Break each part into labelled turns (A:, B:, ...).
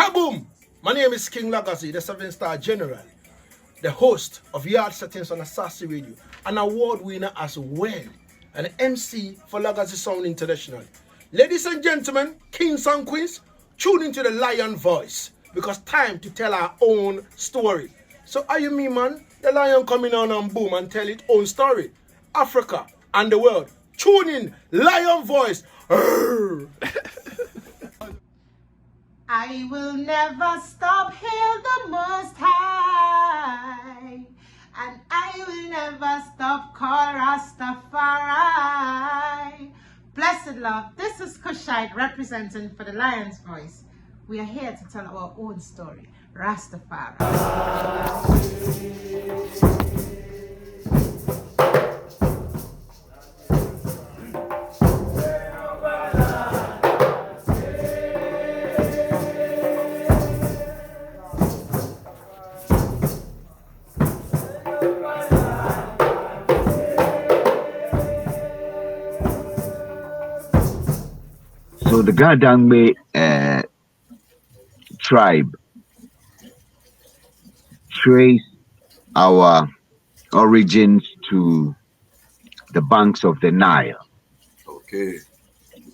A: Kaboom! My name is King Legacy, the 7-star general, the host of Yard Settings on Assassi Radio, an award winner as well, an MC for Legacy Sound International. Ladies and gentlemen, kings and queens, tune into the lion voice, because time to tell our own story. So are you me, man? The lion coming on and boom and tell its own story. Africa and the world. Tune in, lion voice.
B: I will never stop, hail the Most High, and I will never stop, call Rastafari. Blessed love, this is Kushite representing for the Lion's Voice. We are here to tell our own story, Rastafari.
C: So the Gadang tribe trace our origins to the banks of the Nile.
D: Okay.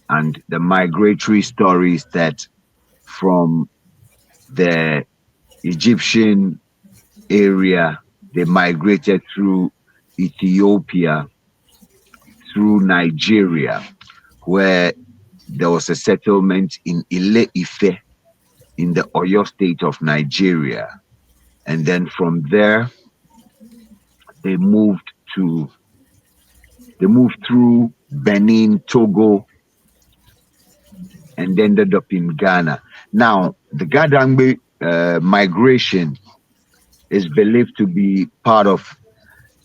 C: And the migratory stories that from the Egyptian area, they migrated through Ethiopia, through Nigeria, where there was a settlement in Ile-Ife in the Oyo state of Nigeria. And then from there, they moved through Benin, Togo, and ended up in Ghana. Now, the Gadang migration is believed to be part of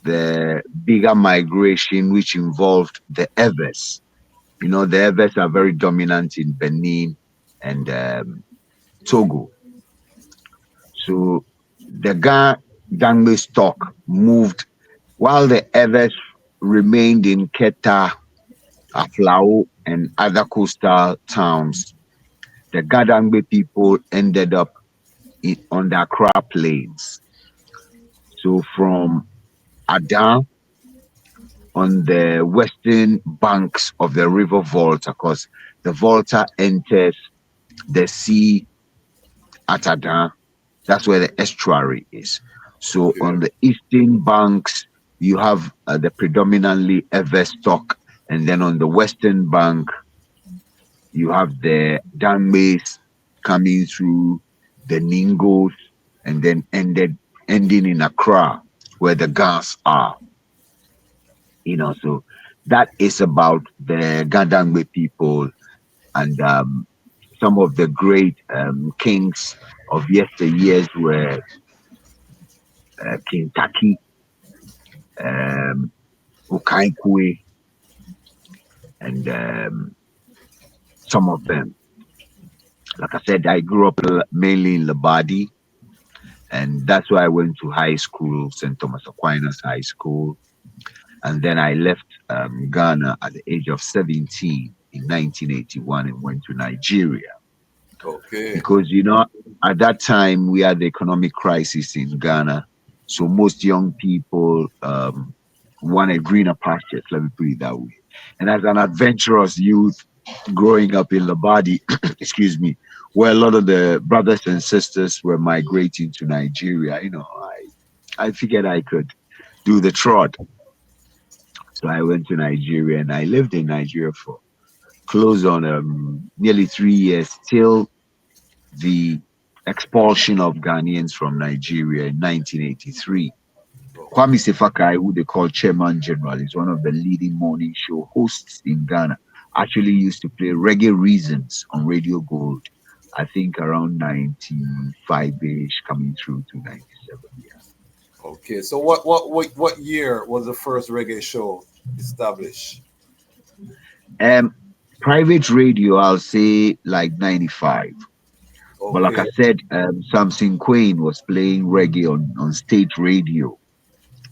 C: the bigger migration, which involved the Evers. You know, the Evers are very dominant in Benin and Togo. So the Gadang stock moved while the Evers remained in Keta, Aflao, and other coastal towns. The Gadang people ended up on the Accra Plains. So from Adan, on the western banks of the river Volta, because the Volta enters the sea at Adan. That's where the estuary is. So on the eastern banks, you have the predominantly Ever stock, and then on the western bank, you have the Dangmes coming through the Ningos, and then ending in Accra, where the Gas are. You know, so that is about the Gadang people and some of the great kings of yesteryears were King Taki, Ocansey, and some of them. Like I said, I grew up mainly in Labadi, and that's why I went to high school, St. Thomas Aquinas High School. And then I left Ghana at the age of 17 in 1981 and went to Nigeria.
D: Okay.
C: Because, you know, at that time we had the economic crisis in Ghana. So most young people wanted greener pastures, let me put it that way. And as an adventurous youth growing up in Labadi, excuse me, where a lot of the brothers and sisters were migrating to Nigeria, you know, I figured I could do the trot. So I went to Nigeria and I lived in Nigeria for close on nearly 3 years till the expulsion of Ghanaians from Nigeria in 1983. Kwame Sefakai, who they call Chairman General, is one of the leading morning show hosts in Ghana. Actually used to play Reggae Reasons on Radio Gold, I think around 95-ish, coming through to 97. Yeah.
D: Okay, so what year was the first reggae show established?
C: Private radio, I'll say like 95.
D: Okay.
C: But like I said, Samson Quain was playing reggae on state radio,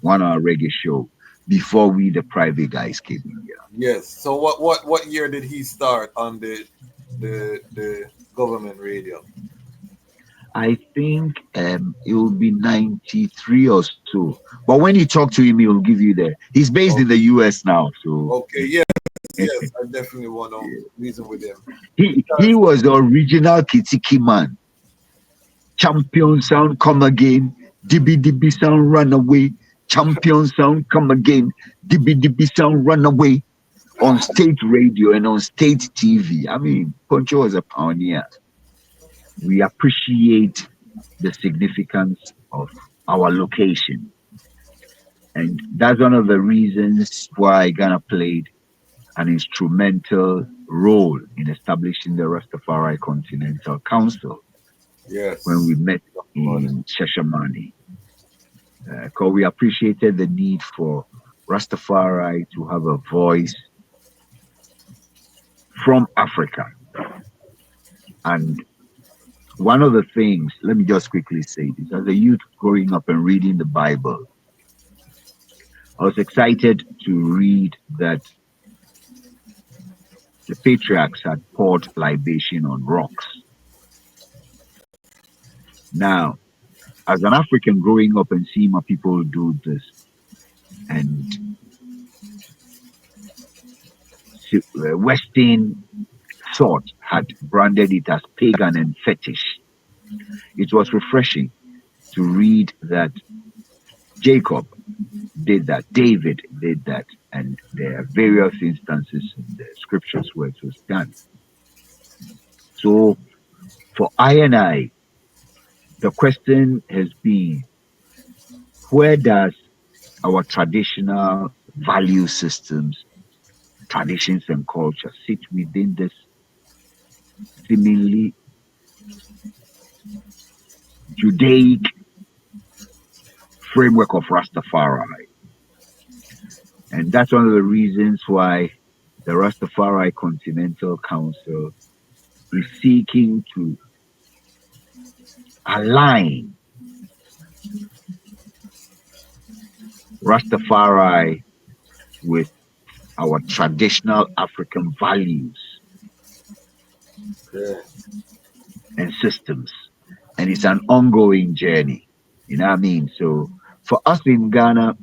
C: 1 hour reggae show, before we, the private guys, came in here.
D: Yes. So what year did he start on the government radio?
C: I think it will be 93 or so. But when you talk to him, he will give you he's based in the
D: Okay.
C: US now. So
D: Okay. Yes. Yes. I definitely want to reason with him.
C: he was the original Kitiki man. Champion sound come again. Dibby dibby sound run away. Champion sound come again. Dibby dibby sound run away. On state radio and on state TV. I mean, Poncho was a pioneer. We appreciate the significance of our location. And that's one of the reasons why Ghana played an instrumental role in establishing the Rastafari Continental Council when
D: Yes.
C: we met in Shashamani. Because we appreciated the need for Rastafari to have a voice from Africa. And one of the things, let me just quickly say this, as a youth growing up and reading the Bible, I was excited to read that the patriarchs had poured libation on rocks. Now, as an African growing up and seeing my people do this, and Western thought had branded it as pagan and fetish, it was refreshing to read that Jacob did that, David did that, and there are various instances in the scriptures where it was done. So for I, the question has been, where does our traditional value systems, traditions and culture sit within this seemingly Judaic framework of Rastafari? And that's one of the reasons why the Rastafari Continental Council is seeking to align Rastafari with our traditional African values
D: Yeah.
C: and systems. And it's an ongoing journey. You know what I mean? So for us in Ghana,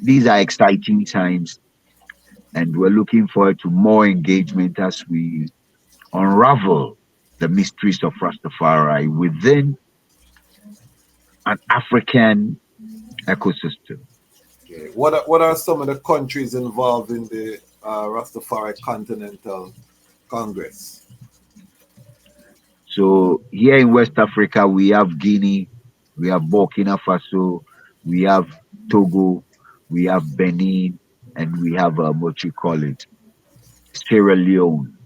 C: these are exciting times, and we're looking forward to more engagement as we unravel the mysteries of Rastafari within an African ecosystem.
D: Okay. What are some of the countries involved in the Rastafari Continental Congress?
C: So here in West Africa, we have Guinea, we have Burkina Faso, we have Togo, we have Benin, and we have what you call it, Sierra Leone.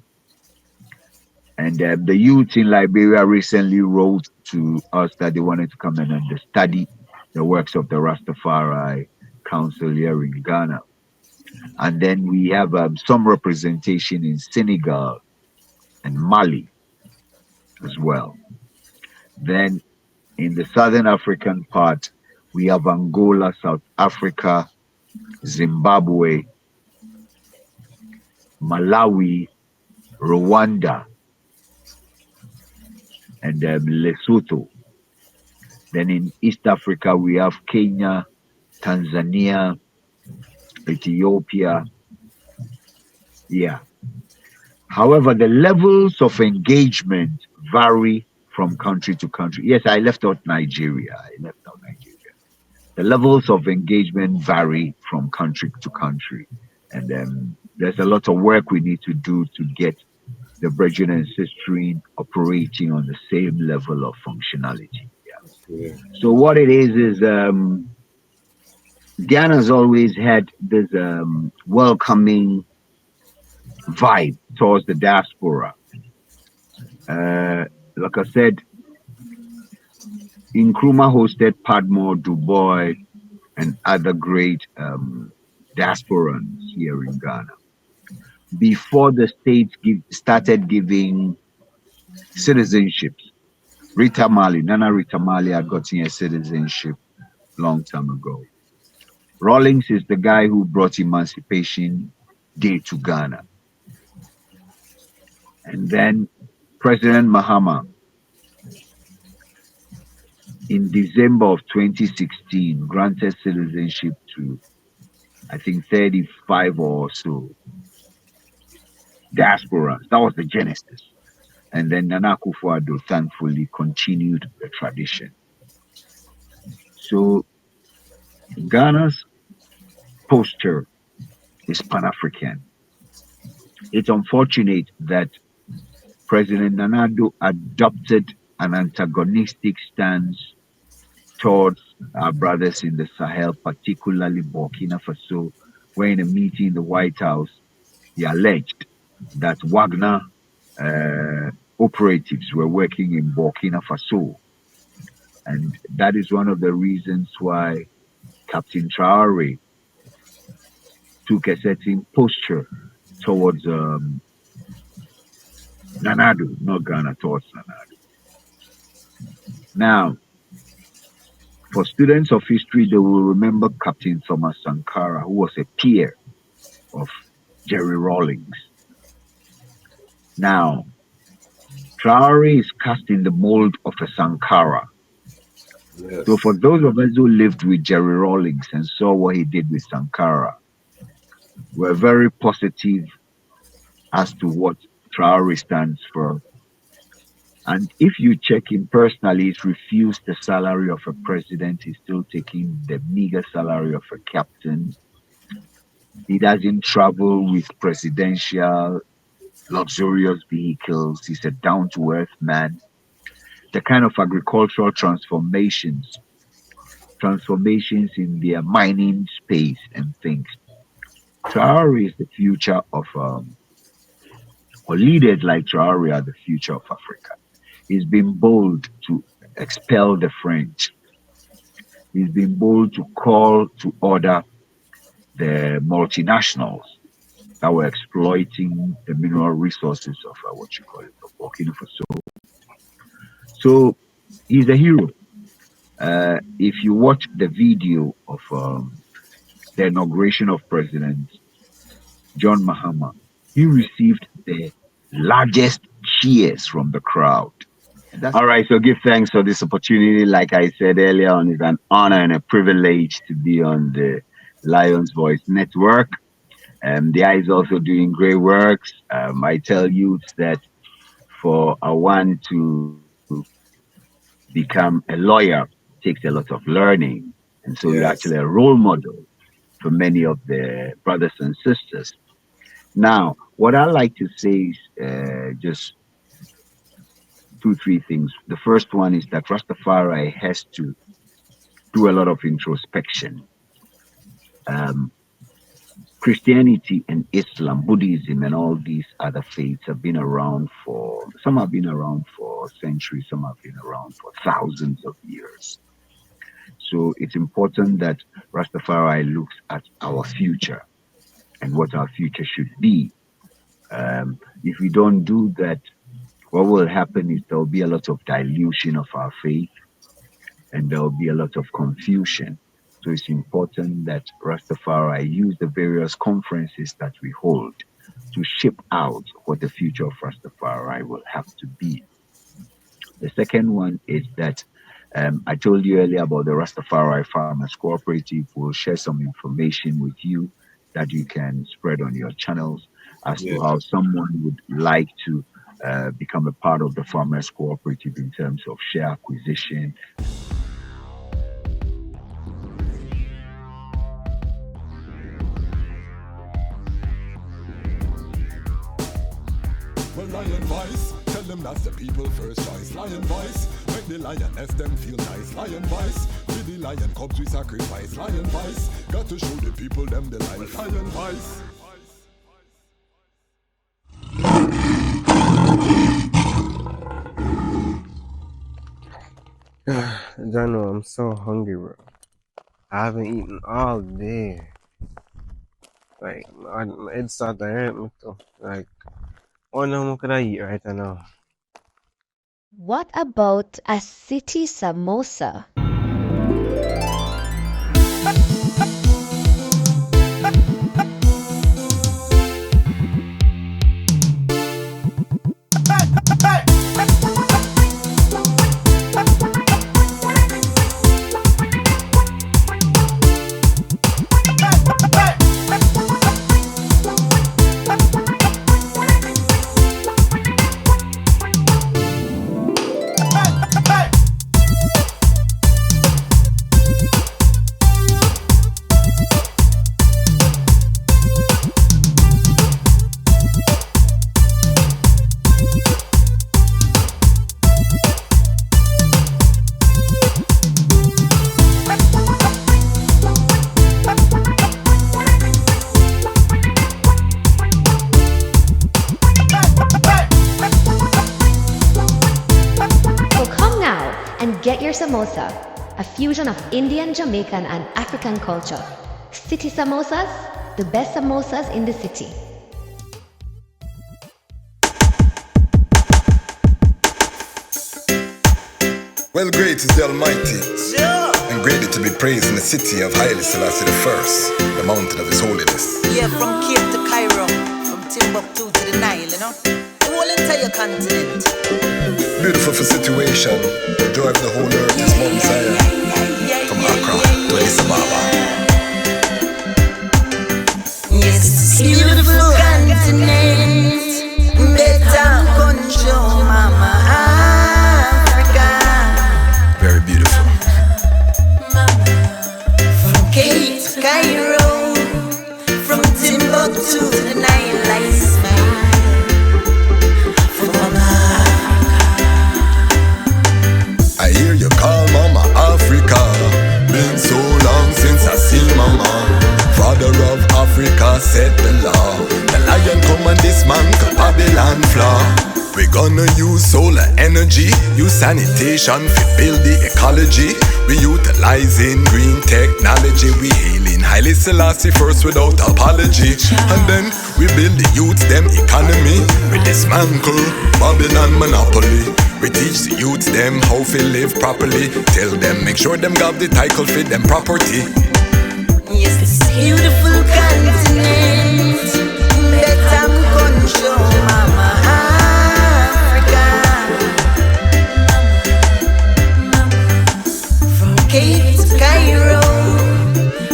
C: And the youth in Liberia recently wrote to us that they wanted to come and study the works of the Rastafari Council here in Ghana. And then we have some representation in Senegal and Mali as well. Then in the Southern African part, we have Angola, South Africa, Zimbabwe, Malawi, Rwanda, and Lesotho. Then in East Africa, we have Kenya, Tanzania, Ethiopia. Yeah. However, the levels of engagement vary from country to country. Yes, I left out Nigeria. The levels of engagement vary from country to country. And there's a lot of work we need to do to get the brethren and sistering operating on the same level of functionality.
D: Yeah.
C: So what it is Ghana's always had this welcoming vibe towards the diaspora. Like I said, Nkrumah hosted Padmore, Dubois, and other great diasporans here in Ghana. Before the states started giving citizenships, Nana Rita Mali had gotten a citizenship long time ago. Rawlings is the guy who brought Emancipation Day to Ghana. And then President Mahama in December of 2016, granted citizenship to, I think, 35 or so diasporans. That was the genesis. And then Nana Akufo-Addo thankfully continued the tradition. So Ghana's posture is Pan-African. It's unfortunate that President Nana Addo adopted an antagonistic stance towards our brothers in the Sahel, particularly Burkina Faso, where in a meeting in the White House, he alleged that Wagner operatives were working in Burkina Faso. And that is one of the reasons why Captain Traore took a certain posture towards Nana Addo, not Ghana, towards Nana Addo. Now, for students of history, they will remember Captain Thomas Sankara, who was a peer of Jerry Rawlings. Now, Traore is cast in the mold of a Sankara.
D: Yes.
C: So for those of us who lived with Jerry Rawlings and saw what he did with Sankara, we're very positive as to what Traore stands for. And if you check him personally, he's refused the salary of a president. He's still taking the meager salary of a captain. He doesn't travel with presidential luxurious vehicles. He's a down-to-earth man. The kind of agricultural transformations in their mining space and things. Traore is the future of, or leaders like Traore are the future of Africa. He's been bold to expel the French. He's been bold to call to order the multinationals that were exploiting the mineral resources of of Burkina Faso. So he's a hero. If you watch the video of the inauguration of President John Mahama, he received the largest cheers from the crowd. All right, so give thanks for this opportunity. Like I said earlier on, it's an honor and a privilege to be on the Lion's Voice Network. The eye is also doing great works. I tell you that for a one to become a lawyer takes a lot of learning. And so you're actually a role model for many of the brothers and sisters. Now, what I like to say is just 2-3 things. The first one is that Rastafari has to do a lot of introspection. Christianity and Islam, Buddhism, and all these other faiths have been around some have been around for centuries, some have been around for thousands of years. So it's important that Rastafari looks at our future and what our future should be. If we don't do that, what will happen is there will be a lot of dilution of our faith and there will be a lot of confusion. So it's important that Rastafari use the various conferences that we hold to shape out what the future of Rastafari will have to be. The second one is that I told you earlier about the Rastafari Farmers Cooperative. We'll share some information with you that you can spread on your channels as to how someone would like to become a part of the Farmers Cooperative in terms of share acquisition.
E: Well, Lion Voice, tell them that's the people first choice. Lion Voice, make the lioness them feel nice. Lion Voice, with the lion cubs we sacrifice. Lion Voice, got to show the people them the life. Lion Voice.
F: Jano, I'm so hungry, bro. I haven't eaten all day. Like, my head started to hurt me too. Like, what more could I eat right now?
G: What about a city samosa? and get your samosa, a fusion of Indian, Jamaican, and African culture. City Samosas, the best samosas in the city.
E: Well, great is the Almighty, and greatly to be praised in the city of Haile Selassie I, the mountain of His holiness.
H: Yeah, from Cape to Cairo, from Timbuktu to the Nile, you know, the whole entire continent.
E: Beautiful for situation, the joy of the whole earth is Mount Zion, from Accra to Addis Ababa.
H: Yes, it's beautiful continent, better control, mama.
E: Very beautiful.
H: From Cape to Cairo, from Timbuktu to the Nile, I smile for Mama.
E: I hear you call Mama Africa. Been so long since I seen Mama. Father of Africa set the law. The lion come and dismantle Babylon flaw. We gonna use solar energy, use sanitation to build the ecology. We utilizing green technology. We hailing Haile Selassie first without apology. And then we build the youth them economy. We dismantle Babylon monopoly. We teach the youth them how to live properly. Tell them make sure them got the title fit them property.
H: Yes, this beautiful continent, better control, mama. Cape to Cairo,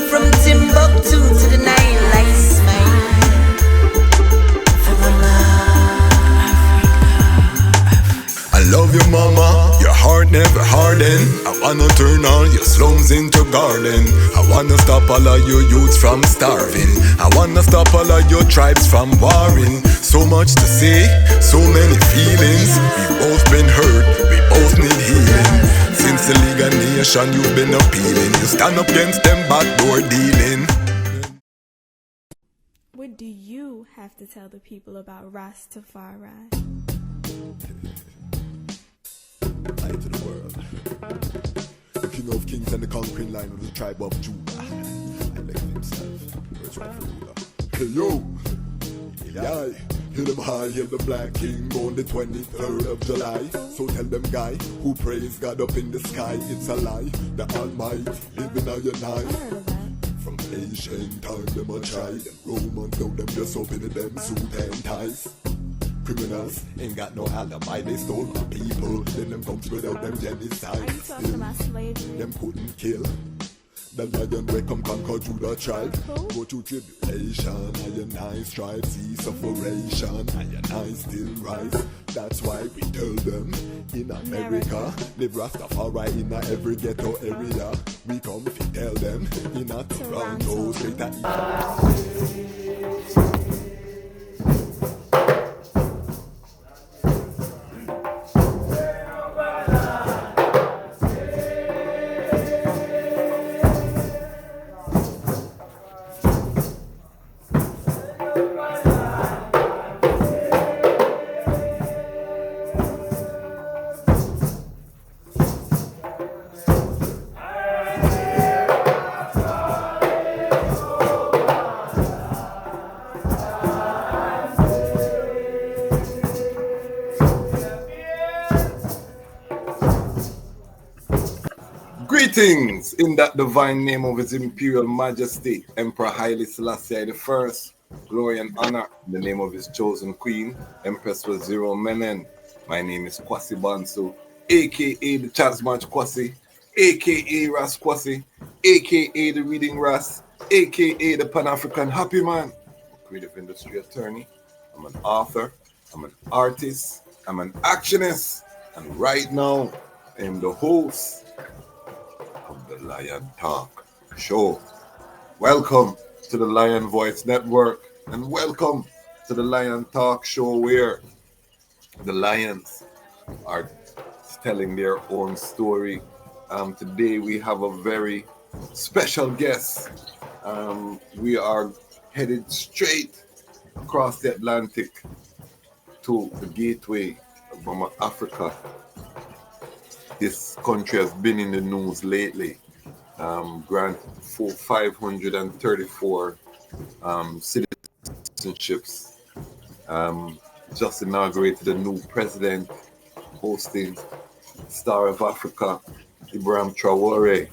H: from Timbuktu to the Nile, I smile for Mama.
E: I love you, Mama, your heart never harden. I wanna turn all your slums into garden. I wanna stop all of your youths from starving. I wanna stop all of your tribes from warring. So much to say, so many feelings. We both been hurt, we both need healing. Since the League of Nations you've been appealing. You stand up against them backdoor dealing.
I: What do you have to tell the people about Ras Tafari?
E: Light to the world. The King of Kings and the conquering line of the tribe of Judah. Elected himself. First rightful ruler. Hey yo! Yeah. Hail them high, hail the black king on the 23rd of July. So tell them guy who praise God up in the sky, it's a lie. The Almighty living on your night. From ancient time them a try. Them Romans know them just opening them suit and ties. Criminals ain't got no alibi, they stole my people. Then them come without them genocide.
I: Are you talking about slavery?
E: Them couldn't kill. The lion will come conquer Judah tribe. Go through tribulation, and I strive, see sufferation, and I still rise. That's why we tell them in America, live Rastafari in every ghetto area. We come to tell them in a Toronto, straight at
D: Greetings in that divine name of His Imperial Majesty, Emperor Haile Selassie I. Glory and honor in the name of His chosen Queen, Empress Waziri Menen. My name is Kwasi Bansu, aka the Chatsmatch Kwasi, aka Ras Kwasi, aka the Reading Ras, aka the Pan-African Happy Man, creative industry attorney. I'm an author, I'm an artist, I'm an actionist, and right now I'm the host of the Lion Talk Show. Welcome to the Lion Voice Network, and welcome to the Lion Talk Show, where the lions are telling their own story. Today we have a very special guest. We are headed straight across the Atlantic to the gateway of Africa. this country has been in the news lately. Grant for 534 citizenships. Just inaugurated a new president, hosting Star of Africa, Ibrahim Traore.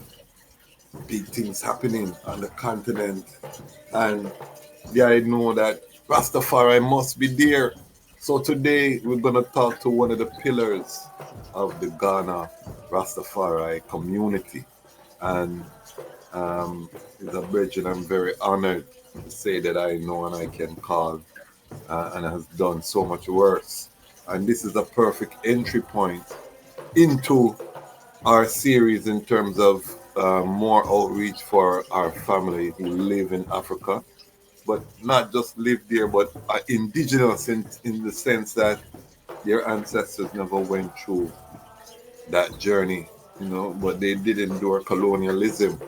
D: Big things happening on the continent, and I know that Rastafari must be there. So today we're gonna talk to one of the pillars of the Ghana Rastafari community, and he's a bridge, and I'm very honored to say that I know and I can call, and has done so much work. And this is a perfect entry point into our series in terms of more outreach for our family who live in Africa, but not just live there, but are indigenous in the sense that their ancestors never went through that journey, but they did endure colonialism.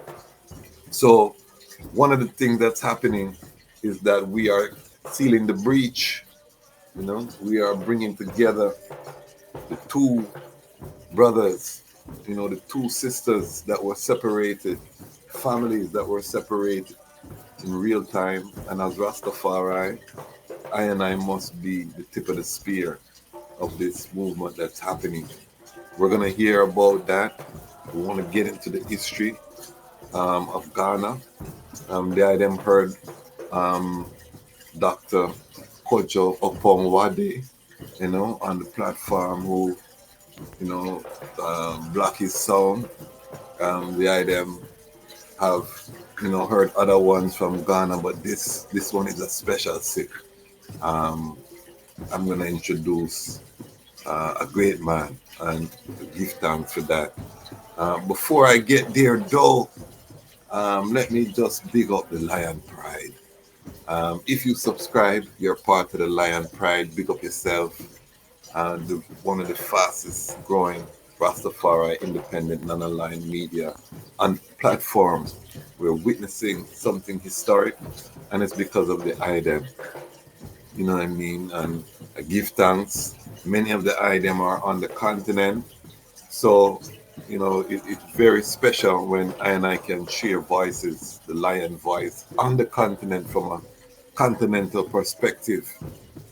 D: So one of the things that's happening is that we are sealing the breach. We are bringing together the two brothers, the two sisters that were separated, families that were separated in real time. And as Rastafari, I and I must be the tip of the spear of this movement that's happening. We're going to hear about that. We want to get into the history of Ghana. The item heard Dr. Kojo Opongwade, on the platform who, Black is Sound. The item have, heard other ones from Ghana, but this one is a special sick. I'm going to introduce a great man and give thanks for that. Before I get there, though, let me just big up the Lion Pride. If you subscribe, you're part of the Lion Pride. Big up yourself. One of the fastest growing Rastafari independent non-aligned media and platform. We're witnessing something historic, and it's because of the IDEM. You know what I mean? And I give thanks. Many of the IDEM are on the continent. So, it's very special when I and I can share voices, the Lion voice, on the continent from a continental perspective.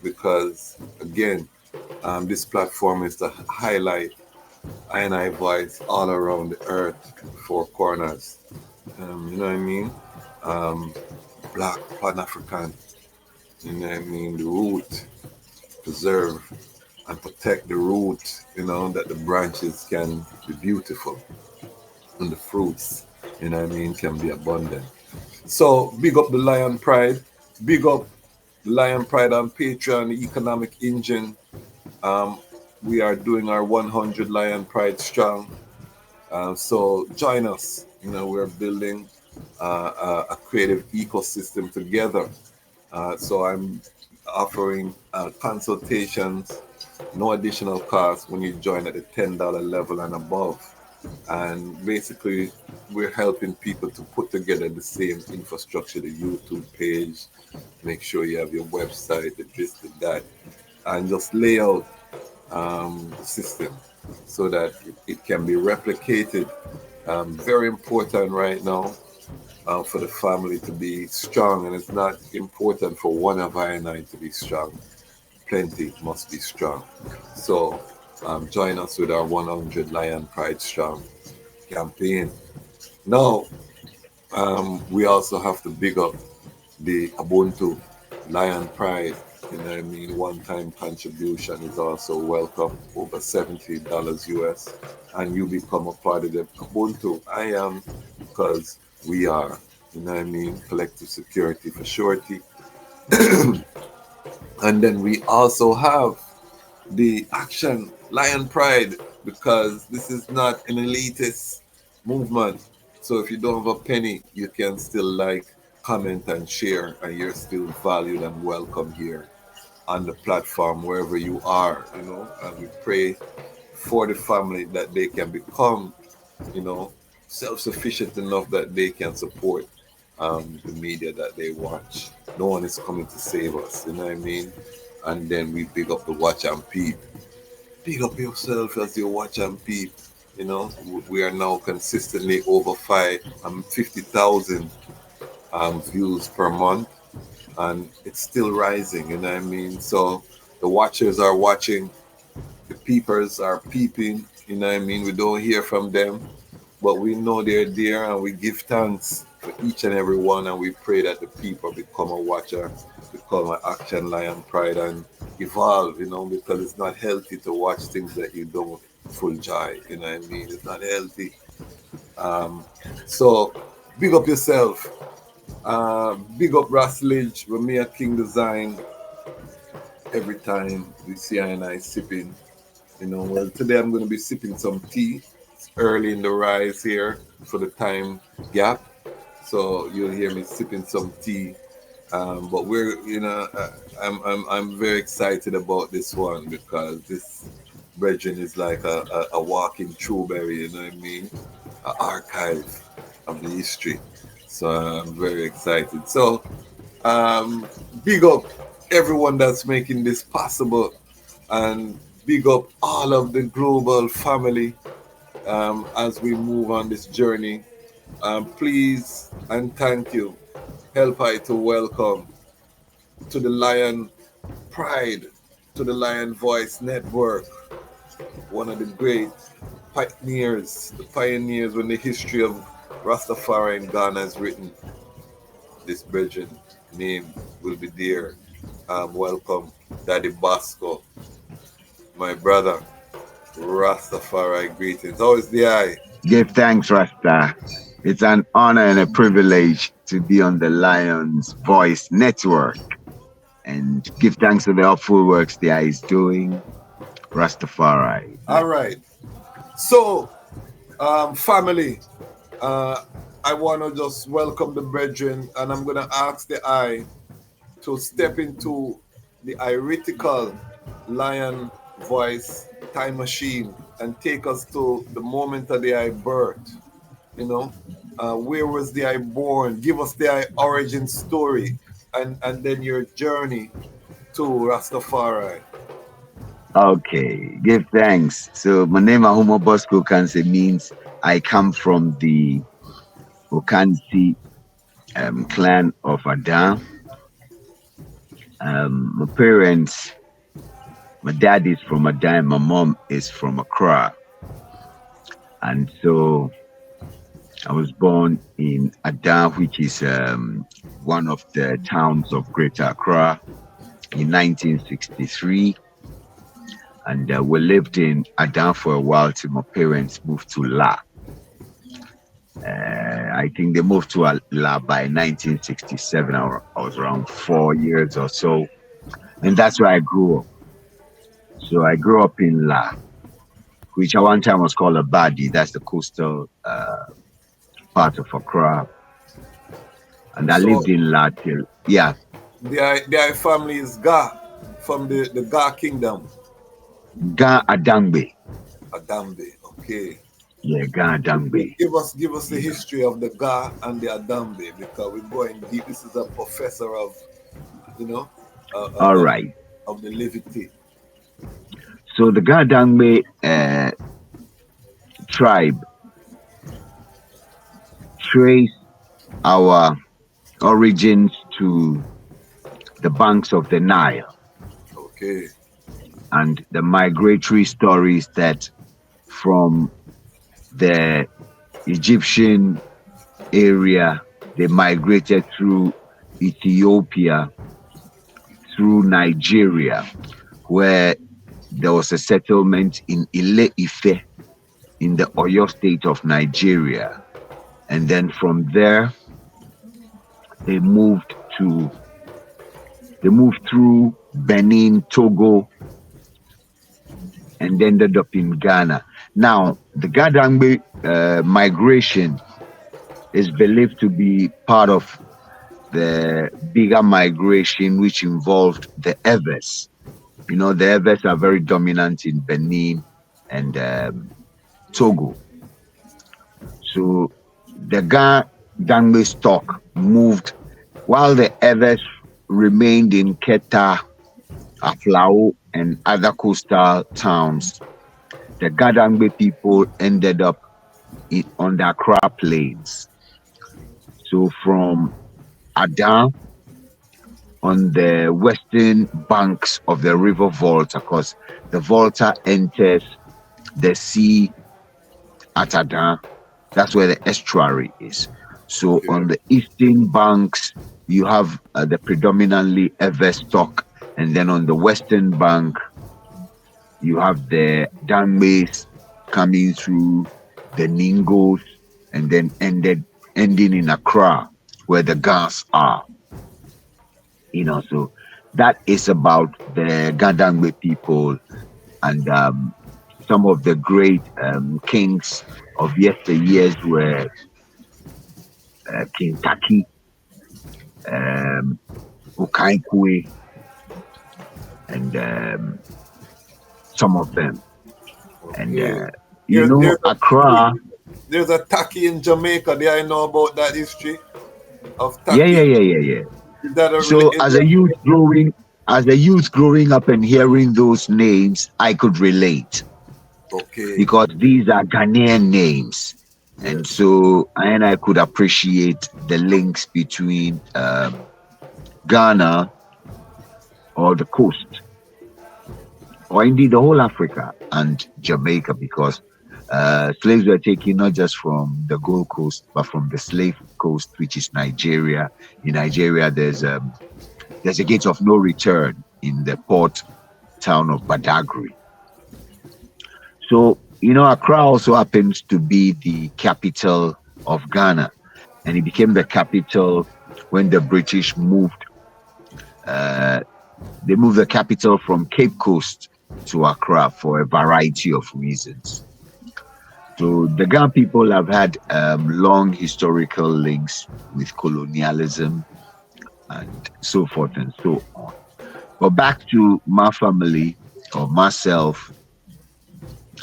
D: Because, again, this platform is to highlight I and I voice all around the earth, four corners. You know what I mean? Black, Pan-African, the root, preserve and protect the root, that the branches can be beautiful and the fruits, can be abundant. So big up the Lion Pride, big up the Lion Pride on Patreon, the economic engine. We are doing our 100 Lion Pride strong. So join us. We're building a creative ecosystem together. So I'm offering consultations, no additional cost when you join at the $10 level and above. And basically, we're helping people to put together the same infrastructure, the YouTube page, make sure you have your website, the this, the that, and just lay out the system so that it can be replicated. Very important right now for the family to be strong, and it's not important for one of I and I to be strong. Plenty must be strong. So join us with our 100 Lion Pride Strong campaign. Now, we also have to big up the Ubuntu Lion Pride. One-time contribution is also welcome, over $70 US, and you become a part of the Ubuntu. I am, because we are, collective security for surety. And then we also have the Action Lion Pride, because this is not an elitist movement. So if you don't have a penny, you can still like, comment, and share, and you're still valued and welcome here on the platform wherever you are, and we pray for the family that they can become, self-sufficient enough that they can support the media that they watch. No one is coming to save us, you know what I mean? And then we big up the watch and peep. Big up yourself as you watch and peep. You know, we are now consistently over 50,000 views per month, and it's still rising. You know what I mean? So the watchers are watching, the peepers are peeping. You know what I mean? We don't hear from them, but we know they're there, and we give thanks for each and every one, and we pray that the people become a watcher, become an action lion pride, and evolve. You know, because it's not healthy to watch things that you don't full joy. You know what I mean? It's not healthy. So big up yourself. Big up Rasledge, with me at King Design. Every time we see I and I sipping, you know. Well, today I'm going to be sipping some tea. It's early in the rise here for the time gap, so you'll hear me sipping some tea. But we're, you know, I'm very excited about this one because this brethren is like a walking strawberry. You know what I mean? An archive of the history. So I'm very excited. So big up everyone that's making this possible, and big up all of the global family as we move on this journey. Please and thank you. Help I to welcome to the Lion Pride, to the Lion Voice Network, one of the great pioneers, the pioneers when the history of Rastafari in Ghana is written. This brethren name will be there. Welcome, Daddy Bosco, my brother, Rastafari, greetings. How is the eye?
C: Give thanks, Rasta. It's an honor and a privilege to be on the Lion's Voice Network. And give thanks to the helpful works the eye is doing. Rastafari.
D: All right. So, family, I want to just welcome the brethren, and I'm going to ask the eye to step into the iritical Lion Voice time machine and take us to the moment of the eye birth. You know, where was the eye born? Give us the eye origin story, and then your journey to Rastafari.
C: Okay, give thanks. So my name Ahuma Bosco Ocansey means I come from the Ocansey clan of Gadang. My parents, my dad is from Gadang, my mom is from Accra. And so I was born in Gadang, which is one of the towns of Greater Accra, in 1963. And we lived in Gadang for a while till my parents moved to La. I think they moved to La by 1967. I was around 4 years or so. And that's where I grew up. So I grew up in La, which at one time was called Abadi. That's the coastal part of Accra. And I lived in La till, yeah.
D: The family is Ga, from the Ga kingdom.
C: Ga Adangbe.
D: Adambe, okay.
C: Yeah, Ga Adangbe.
D: Give us the history of the Ga and the Adambe, because we're going deep. This is a professor of, you know,
C: all right,
D: of the Levity.
C: So the Ga Adangbe tribe trace our origins to the banks of the Nile.
D: Okay.
C: And the migratory stories that from the Egyptian area, they migrated through Ethiopia, through Nigeria, where there was a settlement in Ile-Ife in the Oyo state of Nigeria. And then from there, they moved through Benin, Togo, and ended up in Ghana. Now, the Gadang migration is believed to be part of the bigger migration, which involved the Evers. You know, the Evers are very dominant in Benin and Togo. So the Gadang stock moved, while the Evers remained in Keta, Aflao, and other coastal towns. the Gadang people ended up on the Accra Plains. So from Adan on the western banks of the river Volta, because the Volta enters the sea at Adan. That's where the estuary is. So on the eastern banks, you have the predominantly Everstock, and then on the western bank, you have the Dangmes coming through the Ningos, and then ending in Accra, where the Gans are. You know, so that is about the Gadangme people and some of the great kings of yesteryears were King Taki, Ocansey, and some of them. And you know, Accra.
D: There's a Taki in Jamaica. Do I know about that history of Taki?
C: Yeah. So as a youth growing up and hearing those names, I could relate.
D: Okay.
C: Because these are Ghanaian names. And so I could appreciate the links between Ghana or the coast, or indeed the whole Africa and Jamaica, because slaves were taken not just from the Gold Coast, but from the slave coast, which is Nigeria. In Nigeria, there's a gate of no return in the port town of Badagry. So, you know, Accra also happens to be the capital of Ghana, and it became the capital when the British moved. They moved the capital from Cape Coast to Accra for a variety of reasons. So the Ghana people have had long historical links with colonialism and so forth and so on. But back to my family or myself,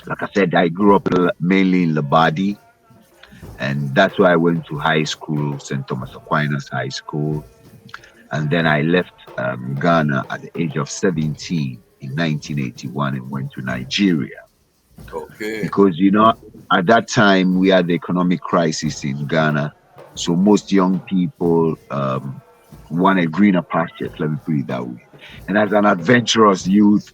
C: like I said, I grew up mainly in Labadi, and that's why I went to high school, St. Thomas Aquinas High School. And then I left Ghana at the age of 17 in 1981 and went to Nigeria.
D: Okay.
C: Because, you know, at that time we had the economic crisis in Ghana. So most young people wanted greener pastures, let me put it that way. And as an adventurous youth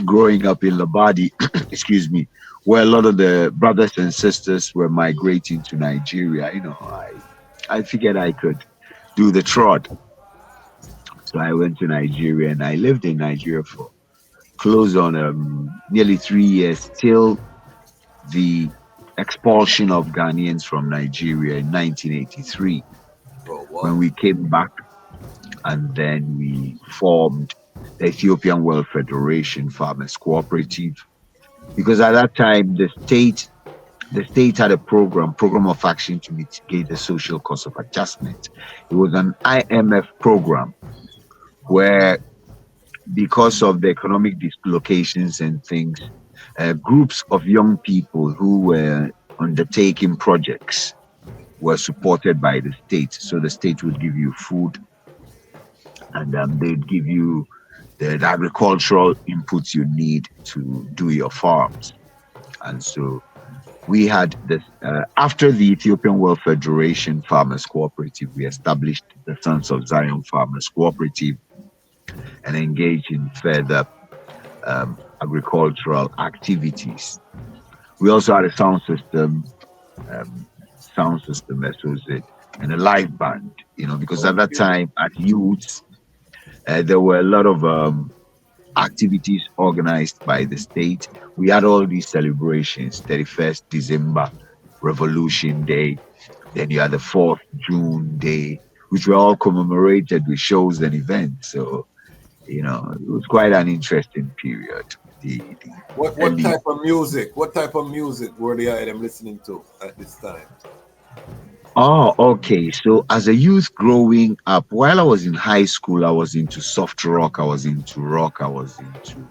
C: growing up in Labadi, excuse me, where a lot of the brothers and sisters were migrating to Nigeria, you know, I figured I could do the trot. So I went to Nigeria and I lived in Nigeria for close on nearly 3 years till the expulsion of Ghanaians from Nigeria in 1983.
D: Oh, wow.
C: When we came back, and then we formed the Ethiopian World Federation Farmers Cooperative, because at that time the state had a program of action to mitigate the social cost of adjustment. It was an IMF program where, because of the economic dislocations and things, groups of young people who were undertaking projects were supported by the state. So the state would give you food, and they'd give you the agricultural inputs you need to do your farms. And so we had this, after the Ethiopian World Federation Farmers Cooperative, we established the Sons of Zion Farmers Cooperative and engaged in further agricultural activities. We also had a sound system associate, and a live band, you know, because at that time at youths, there were a lot of activities organized by the state. We had all these celebrations, 31st December, Revolution Day, then you had the 4th June Day, which were all commemorated with shows and events. So, you know, it was quite an interesting period.
D: What type of music? What type of music were the item listening to at this time?
C: Oh, okay. So as a youth growing up, while I was in high school, I was into soft rock, I was into rock, I was into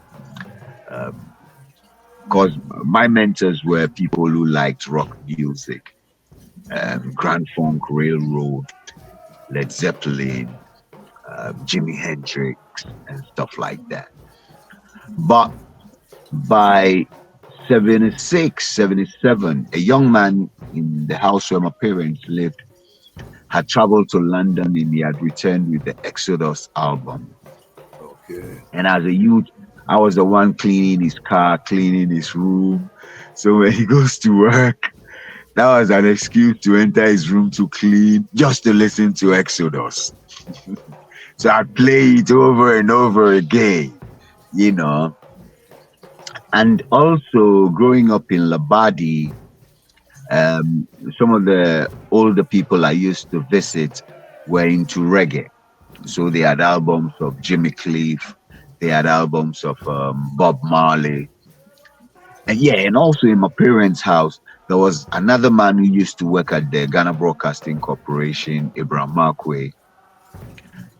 C: because my mentors were people who liked rock music, Grand Funk Railroad, Led Zeppelin, Jimi Hendrix, and stuff like that. But by 76, 77, a young man in the house where my parents lived had traveled to London and he had returned with the Exodus album.
D: Okay.
C: And as a youth, I was the one cleaning his car, cleaning his room. So when he goes to work, that was an excuse to enter his room to clean, just to listen to Exodus. So I play it over and over again, you know. And also growing up in Labadi, some of the older people I used to visit were into reggae. So they had albums of Jimmy Cliff, they had albums of Bob Marley. And yeah, and also in my parents' house, there was another man who used to work at the Ghana Broadcasting Corporation, Ibrahim Markwe.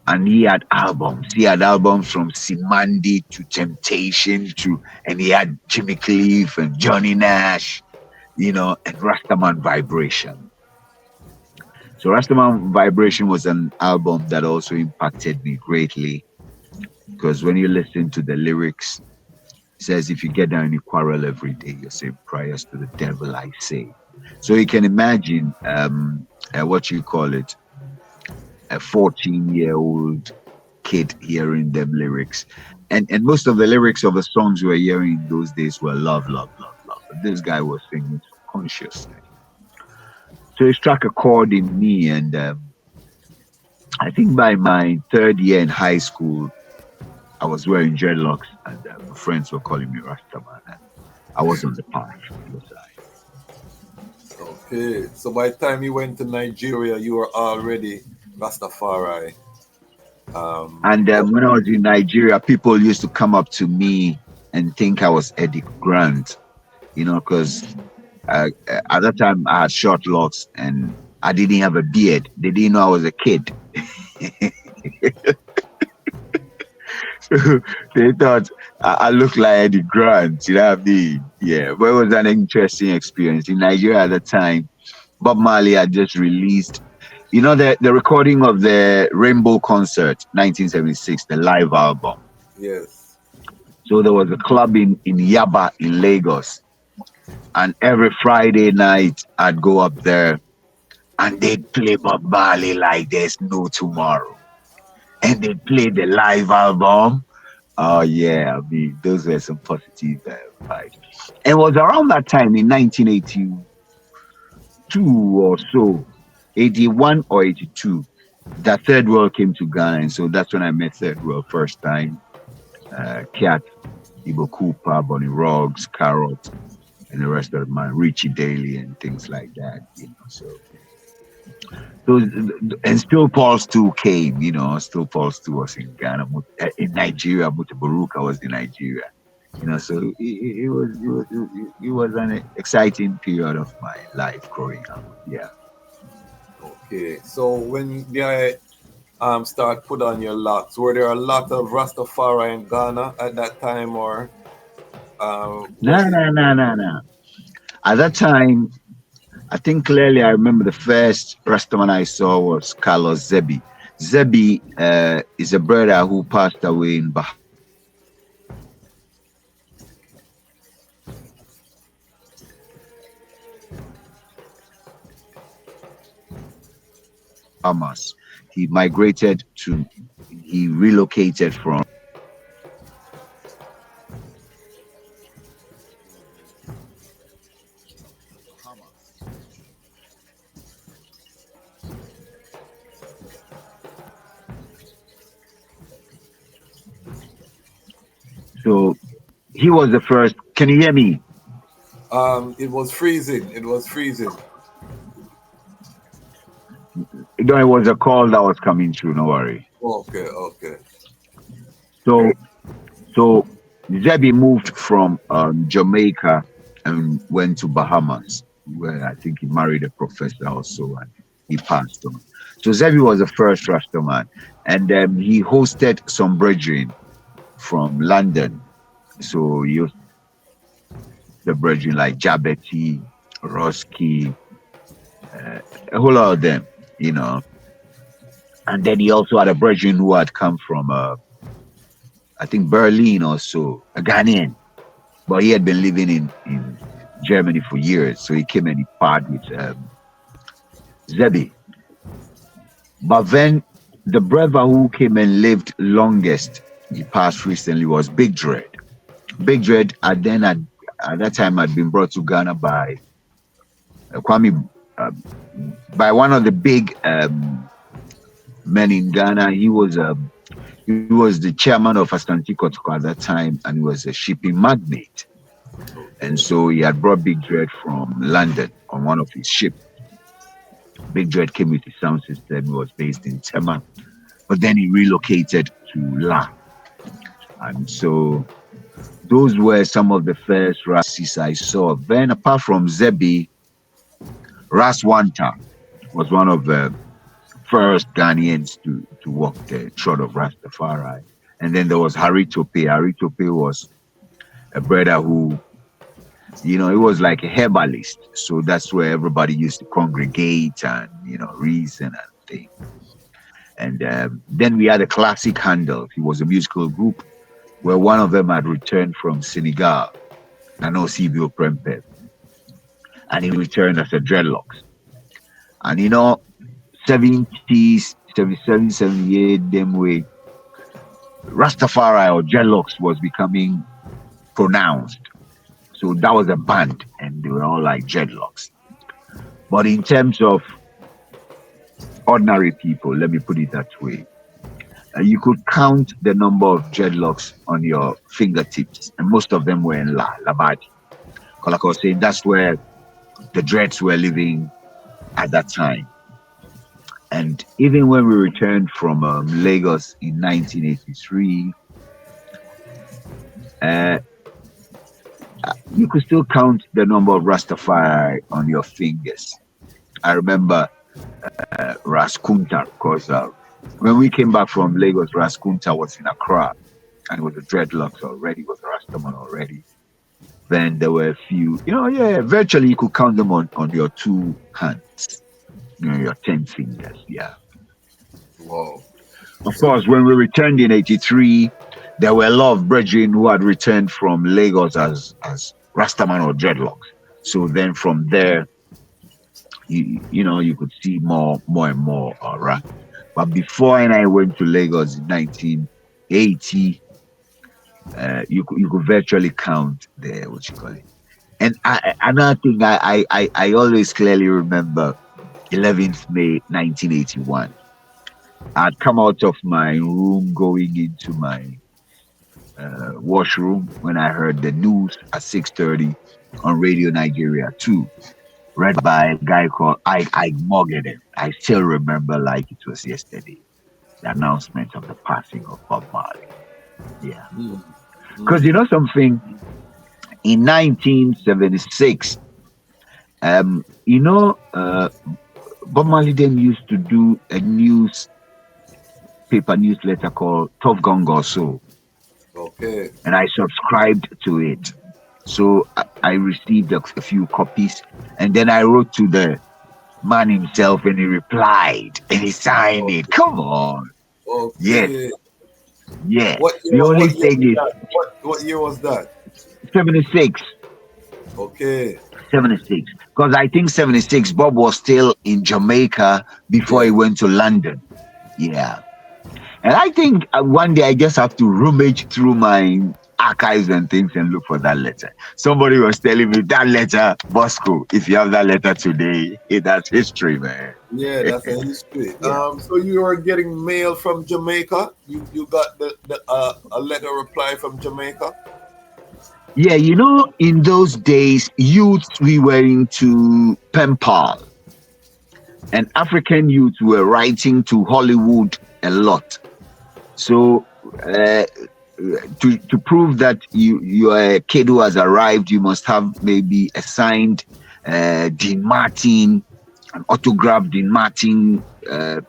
C: And he had albums. He had albums from Simandi to Temptation to, and he had Jimmy Cliff and Johnny Nash, you know, and Rastaman Vibration. So Rastaman Vibration was an album that also impacted me greatly, because when you listen to the lyrics, it says, if you get down and you quarrel every day, you're saying prayers to the devil, I say. So you can imagine what you call it, a 14-year-old kid hearing them lyrics. And most of the lyrics of the songs we were hearing in those days were love, love, love, love. But this guy was singing consciously. So it struck a chord in me. And I think by my third year in high school, I was wearing dreadlocks and my friends were calling me Rastaman. And I was on the path.
D: Okay. So by the time you went to Nigeria, you were already Rastafari.
C: And when I was in Nigeria, people used to come up to me and think I was Eddie Grant, you know, because at that time I had short locks and I didn't have a beard. They didn't know I was a kid. So they thought I looked like Eddie Grant, you know what I mean? Yeah, but it was an interesting experience. In Nigeria at the time, Bob Marley had just released, you know, the recording of the Rainbow Concert, 1976, the live album.
D: Yes.
C: So there was a club in Yaba in Lagos. And every Friday night, I'd go up there and they'd play Bob Marley like there's no tomorrow. And they'd play the live album. Oh, yeah, I mean, those were some positive vibes. And it was around that time in 1982 or so, 81 or 82, that Third World came to Ghana. And so that's when I met Third World first time. Kat, Igbo Cooper, Bonnie Roggs, Carrot, and the rest of my Richie Daly and things like that, you know. So and Still Pulse 2 came, you know. Still Pulse 2 was in Ghana. In Nigeria, Muta Baruka was in Nigeria. You know, so it was an exciting period of my life growing up. Yeah.
D: Okay, so when you start put on your locks, were there a lot of Rastafari in Ghana at that time, or?
C: No. At that time, I think clearly I remember the first Rastaman I saw was Carlos Zebi. Zebi is a brother who passed away in Bahamas. He relocated from So he was the first. Can you hear me?
D: It was freezing. It was freezing.
C: No, it was a call that was coming through. No worry.
D: Okay, okay.
C: So Zebi moved from Jamaica and went to Bahamas, where I think he married a professor also, and he passed on. So Zebi was the first Rastaman, and he hosted some brethren from London. So he used the brethren like Jabeti, Roski, a whole lot of them, you know. And then he also had a brethren who had come from, I think, Berlin or so, a Ghanaian. but he had been living in Germany for years. So he came and he partied with Zebi. But then the brother who came and lived longest, he passed recently, was Big Dread. Big Dread at that time had been brought to Ghana by Kwame, by one of the big men in Ghana. He was the chairman of Asante Kotoko at that time, and he was a shipping magnate. And so he had brought Big Dread from London on one of his ships. Big Dread came with his sound system. He was based in Tema, but then he relocated to La. And so those were some of the first Rasis I saw. Then apart from Zebi, Ras Wanta was one of the first Ghanaians to walk the trot of Rastafari. And then there was Harry Tope. Harry Tope was a brother who, he was like a herbalist. So that's where everybody used to congregate and, reason and things. And then we had a classic handle. It was a musical group where one of them had returned from Senegal, Nano Sibio Prempeh. And he returned as a dreadlocks. And 70s, 77, 78, them way, Rastafari or dreadlocks was becoming pronounced. So that was a band, and they were all like dreadlocks. But in terms of ordinary people, let me put it that way, you could count the number of dreadlocks on your fingertips, and most of them were in Labadi. Like I was saying, that's where the dreads were living at that time. And even when we returned from Lagos in 1983, you could still count the number of Rastafari on your fingers. I remember Ras Kunta, because when we came back from Lagos, Ras Kunta was in Accra, and it was a dreadlocks already, was a Rastaman already. Then there were a few, virtually you could count them on your two hands, your 10 fingers, yeah.
D: Wow.
C: Of course, when we returned in 83, there were a lot of brethren who had returned from Lagos as Rastaman or dreadlocks. So then from there, you could see more and more, all right. But before I went to Lagos in 1980, you could virtually count the And another thing I always clearly remember, 11th May 1981. I'd come out of my room going into my washroom when I heard the news at 6:30 on Radio Nigeria 2, read by a guy called Ike Morgan. I still remember like it was yesterday, the announcement of the passing of Bob Marley. Yeah. Because something, in 1976, Bob Marley then used to do a newsletter called Tough Gun Gosso.
D: Okay.
C: And I subscribed to it. So I received a few copies, and then I wrote to the man himself, and he replied, and he signed it. Come on.
D: Okay.
C: Yes. Yeah.
D: What year was that?
C: 76.
D: Okay.
C: 76. Because I think 76, Bob was still in Jamaica before he went to London. Yeah. And I think one day I just have to rummage through my archives and things and look for that letter. Somebody was telling me that letter, Bosco, if you have that letter today, that's history, man.
D: Yeah, that's a history.
C: Yeah.
D: So you were getting mail from Jamaica? You got a letter reply from Jamaica?
C: Yeah, in those days, we were into pen pal. And African youths were writing to Hollywood a lot. So to prove that you are a kid who has arrived, you must have maybe a signed Dean Martin, an autographed Dean Martin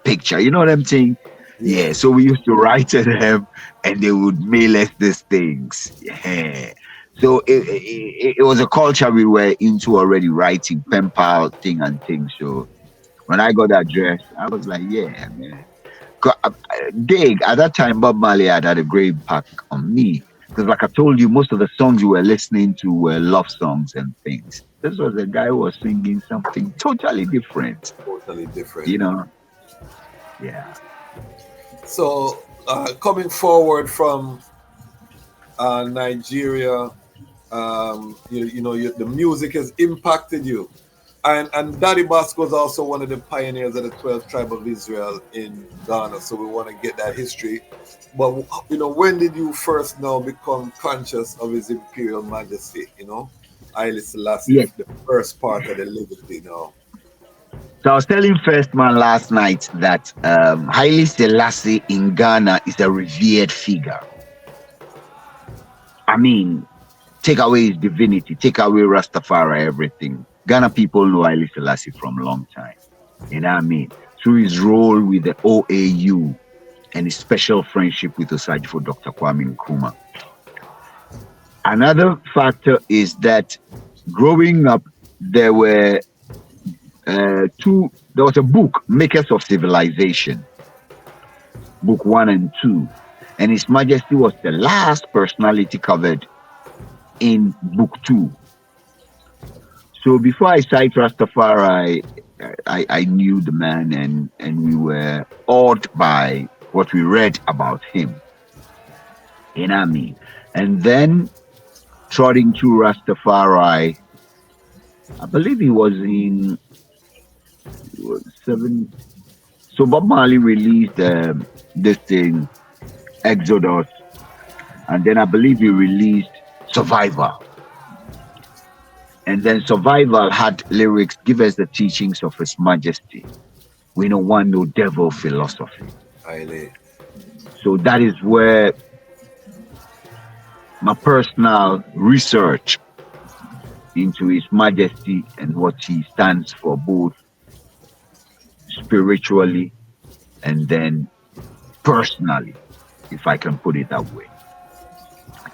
C: picture. You know what I'm saying? Yeah. So we used to write to them, and they would mail us these things. Yeah. So it was a culture we were into already, writing pen pal thing and things. So when I got that dress, I was like, yeah, man. Dig, at that time, Bob Marley had a great impact on me, Because like I told you, most of the songs you were listening to were love songs and things. This was a guy who was singing something totally different.
D: Totally different.
C: You know? Yeah.
D: So coming forward from Nigeria, the music has impacted you. And Daddy Bosco was also one of the pioneers of the 12th tribe of Israel in Ghana. So we want to get that history. But, when did you first now become conscious of His Imperial Majesty, Haile Selassie,
C: Yes.
D: the first part of the liberty now?
C: So I was telling First Man last night that Haile Selassie in Ghana is a revered figure. I mean, take away his divinity, take away Rastafari, everything. Ghana people know Haile Selassie from a long time. You know what I mean? Through his role with the OAU and his special friendship with Osajifo Dr. Kwame Nkrumah. Another factor is that growing up, there were there was a book, Makers of Civilization, book 1 and 2. And His Majesty was the last personality covered in book 2. So before I cite Rastafari, I knew the man and we were awed by what we read about him. You know what I mean? And then trotting through Rastafari, I believe he was in 7. So Bob Marley released this thing, Exodus, and then I believe he released Survivor. And then Survival had lyrics, give us the teachings of His Majesty. We don't want no devil philosophy.
D: Haile.
C: So that is where my personal research into His Majesty and what he stands for, both spiritually and then personally, if I can put it that way.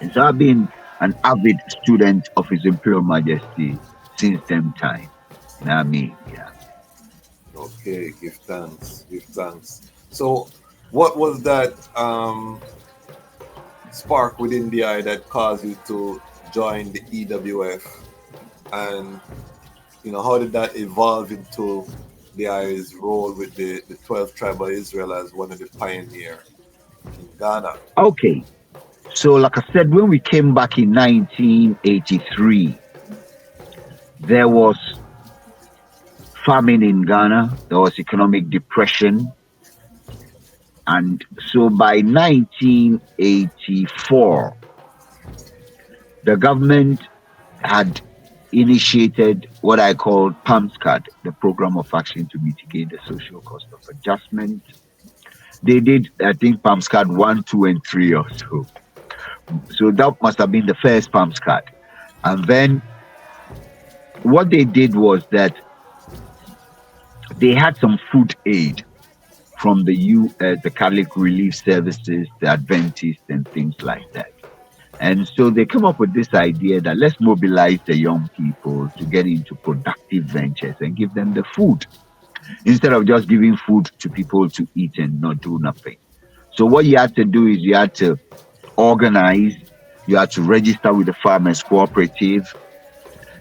C: And so I've been an avid student of His Imperial Majesty since them time. You know what I mean? Yeah.
D: Okay, give thanks. So what was that spark within the eye that caused you to join the EWF? And how did that evolve into the eye's role with the 12th tribe of Israel as one of the pioneers in Ghana?
C: Okay. So like I said, when we came back in 1983, there was famine in Ghana, there was economic depression. And so by 1984, the government had initiated what I call PAMSCAD, the Program of Action to Mitigate the Social Cost of Adjustment. They did, I think, PAMSCAD 1, 2, and 3 or so. So that must have been the first PAMSCAD. And then what they did was that they had some food aid from the the Catholic Relief Services, the Adventists, and things like that. And so they come up with this idea that let's mobilize the young people to get into productive ventures and give them the food, instead of just giving food to people to eat and not do nothing. So what you had to do is you had to organize, you had to register with the Farmers Cooperative,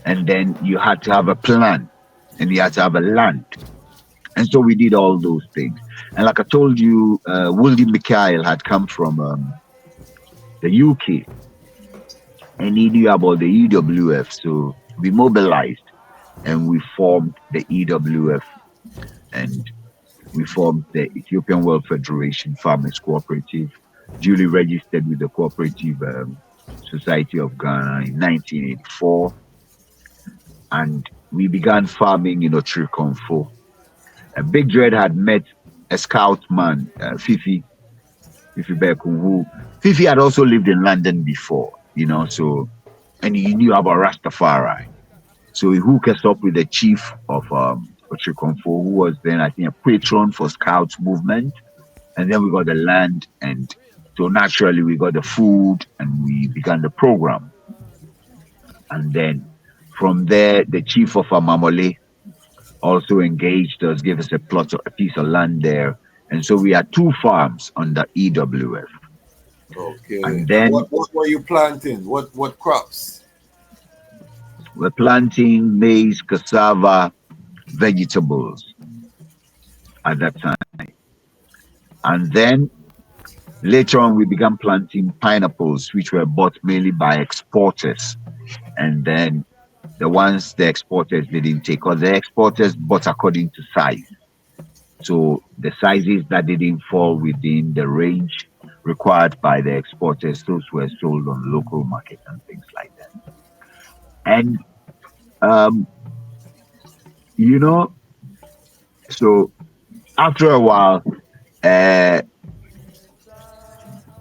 C: and then you had to have a plan, and you had to have a land. And so we did all those things. And like I told you, William Mikhail had come from the UK, and he knew about the EWF. So we mobilized and we formed the EWF, and we formed the Ethiopian World Federation Farmers Cooperative, duly registered with the Cooperative Society of Ghana in 1984. And we began farming in Otrikonfo. Big Dread had met a scout man, Fifi Bekum, who Fifi had also lived in London before, so, and he knew about Rastafari. So he hooked us up with the chief of Otrikonfo, who was then, I think, a patron for Scouts movement. And then we got the land, and so naturally we got the food, and we began the program. And then from there, the chief of Amamole also engaged us, gave us a piece of land there. And so we had 2 farms under EWF.
D: Okay.
C: And then
D: what were you planting? What crops?
C: we're planting maize, cassava, vegetables at that time. And then later on, we began planting pineapples, which were bought mainly by exporters. And then the exporters didn't take, or the exporters bought according to size. So the sizes that didn't fall within the range required by the exporters, those were sold on local markets and things like that. And um, you know, so after a while, uh,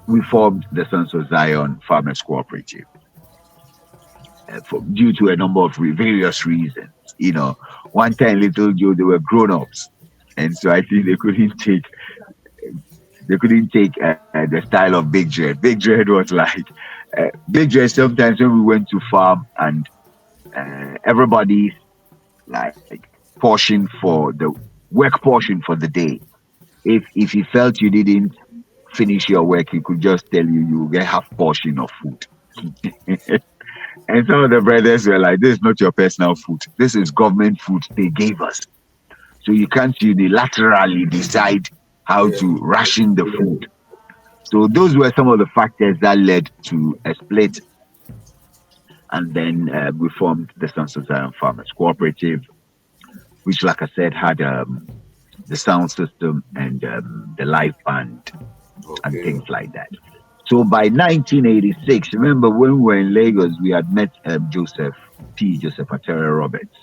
C: we formed the Sons of Zion Farmers Cooperative due to a number of various reasons. You know, one time, little Joe, they were grown-ups, and so I think they couldn't take the style of Big Dread. Big Dread was like Big Dread. Sometimes when we went to farm and everybody's like portion for the work portion for the day. If he felt you didn't finish your work, he could just tell you will get half portion of food. And some of the brothers were like, "This is not your personal food. This is government food they gave us. So you can't unilaterally decide how to ration the food." So those were some of the factors that led to a split. And then we formed the Sons of Zion Farmers Cooperative, which, like I said, had the sound system and the live band and things like that. So by 1986, remember when we were in Lagos, we had met Joseph Atera Roberts,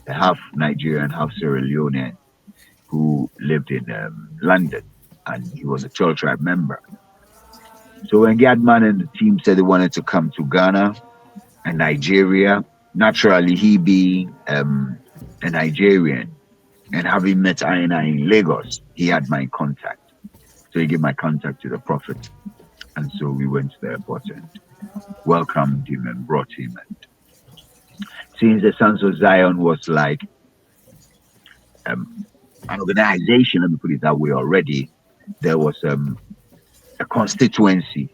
C: a half Nigerian, half Sierra Leonean, who lived in London, and he was a Church Tribe member. So when Gadman and the team said they wanted to come to Ghana and Nigeria, naturally he being a Nigerian and having met I in Lagos, he had my contact. So he gave my contact to the Prophet. And so we went to the airport and welcomed him and brought him. And since the Sons of Zion was like an organization, let me put it that way already, there was a constituency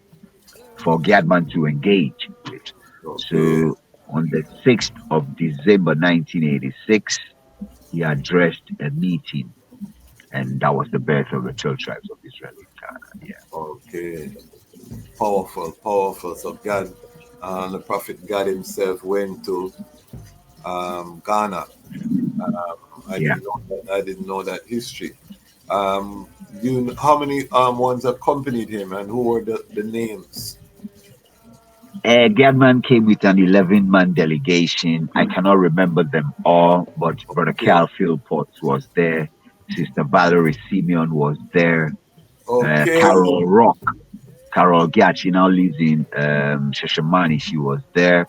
C: for Gadman to engage with. So on the 6th of December 1986, he addressed a meeting, and that was the birth of the 12 tribes of Israel in Ghana. Yeah.
D: Okay. Powerful. So God, the Prophet God himself went to Ghana. I didn't know that history. How many ones accompanied him, and who were the names?
C: Gadman came with an 11-man delegation. I cannot remember them all, but Brother Cal Philpott was there. Sister Valerie Simeon was there. Carol Rock. Carol Giat, she now lives in Shashamani. She was there.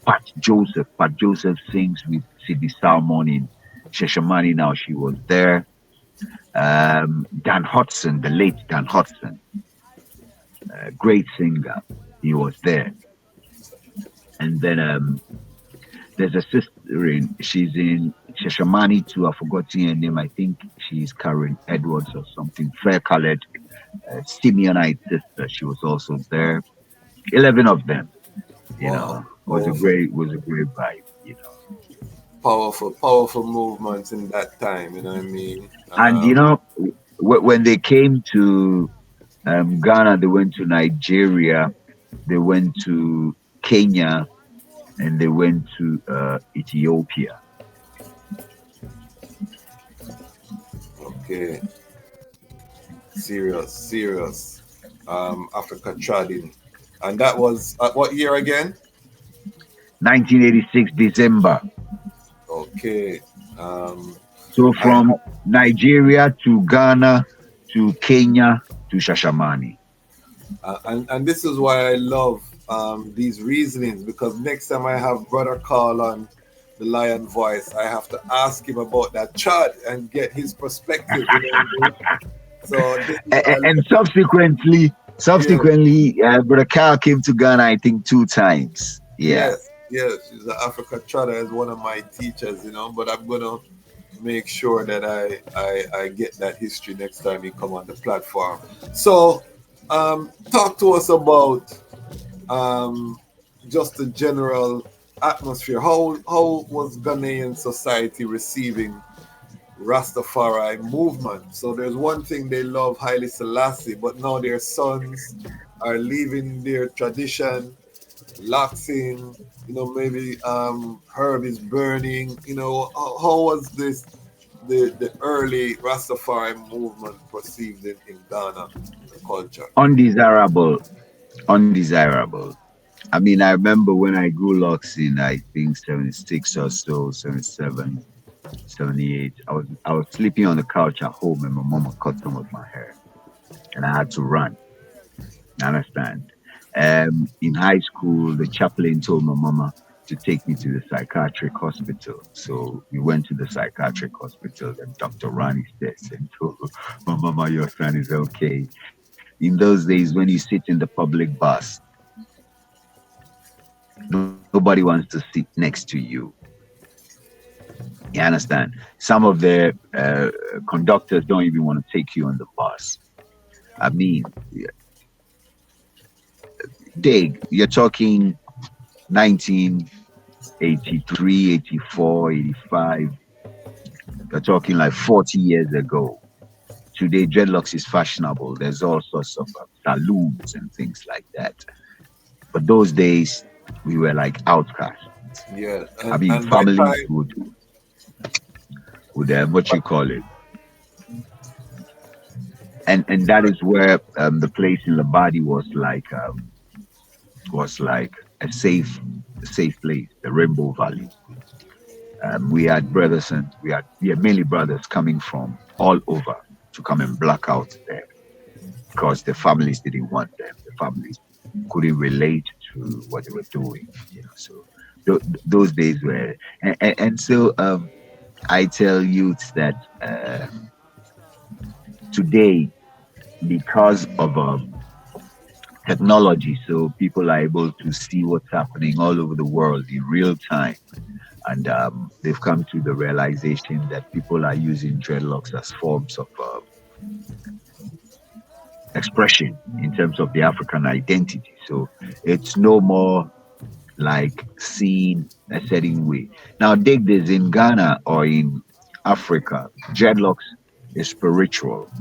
C: Pat Joseph sings with Sidney Salmon in Shashamani now. She was there. Dan Hudson, the late Dan Hudson, great singer. He was there. And then there's a sister she's in Shashamani too. I've forgotten her name. I think she's Karen Edwards or something. Fair-colored Simeonite sister. She was also there. 11 of them. You know, was a great vibe. You know,
D: powerful movements in that time. You know what I mean?
C: And you know, when they came to Ghana, they went to Nigeria, they went to Kenya, and they went to Ethiopia.
D: Okay. Serious. Africa Trading. And that was what year again?
C: 1986 December.
D: Okay.
C: So from Nigeria to Ghana to Kenya to Shashamani.
D: And this is why I love these reasonings, because next time I have Brother Carl on the Lion Voice, I have to ask him about that chart and get his perspective. You know? So
C: and subsequently, Brother Carl came to Ghana, I think 2 times. Yeah.
D: Yes, she's an Africa Trotter as one of my teachers, you know, but I'm gonna make sure that I get that history next time you come on the platform. So Talk to us about just the general atmosphere. How was Ghanaian society receiving Rastafari movement? So there's one thing, they love Haile Selassie, but now their sons are leaving their tradition, laxing, maybe herb is burning. How was this the early Rastafari movement perceived in Ghana, the culture?
C: Undesirable, undesirable. I mean, I remember when I grew locks in, I think 76 or so, 77, 78. I was sleeping on the couch at home and my mama cut some of my hair and I had to run. You understand? In high school, the chaplain told my mama to take me to the psychiatric hospital. So we went to the psychiatric hospital and Dr. Rani test and told my mama, your son is okay. In those days, when you sit in the public bus, nobody wants to sit next to you. You understand? Some of the conductors don't even want to take you on the bus. I mean, dig, you're talking 1983, 84, 85. You're talking like 40 years ago. Today, dreadlocks is fashionable. There's all sorts of saloons and things like that. But those days, we were like outcasts.
D: Yeah,
C: I mean,
D: and by
C: families
D: time,
C: would what you call it, and that is where the place in Labadi was like a safe place, the Rainbow Valley. We had brothers and we had mainly brothers coming from all over to come and black out there because the families didn't want them. The families couldn't relate to what they were doing. So those days were, and so I tell youths that today, because of technology, so people are able to see what's happening all over the world in real time. And they've come to the realization that people are using dreadlocks as forms of expression in terms of the African identity. So it's no more like seen a certain way. Now, dig this, in Ghana or in Africa, dreadlocks is spiritual.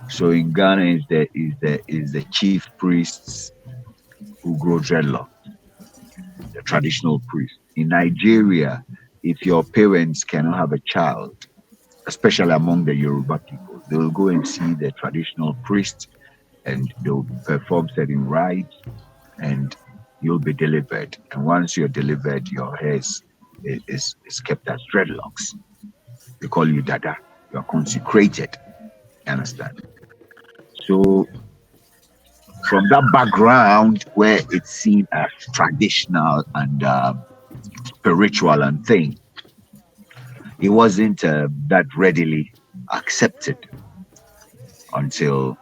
C: So in Ghana is the chief priests who grow dreadlocks, the traditional priests. In Nigeria, if your parents cannot have a child, especially among the Yoruba people, they will go and see the traditional priest and they'll perform certain rites and you'll be delivered. And once you're delivered, your hair is kept as dreadlocks. They call you Dada. You are consecrated. You understand? So from that background where it's seen as traditional and spiritual and thing, it wasn't that readily accepted until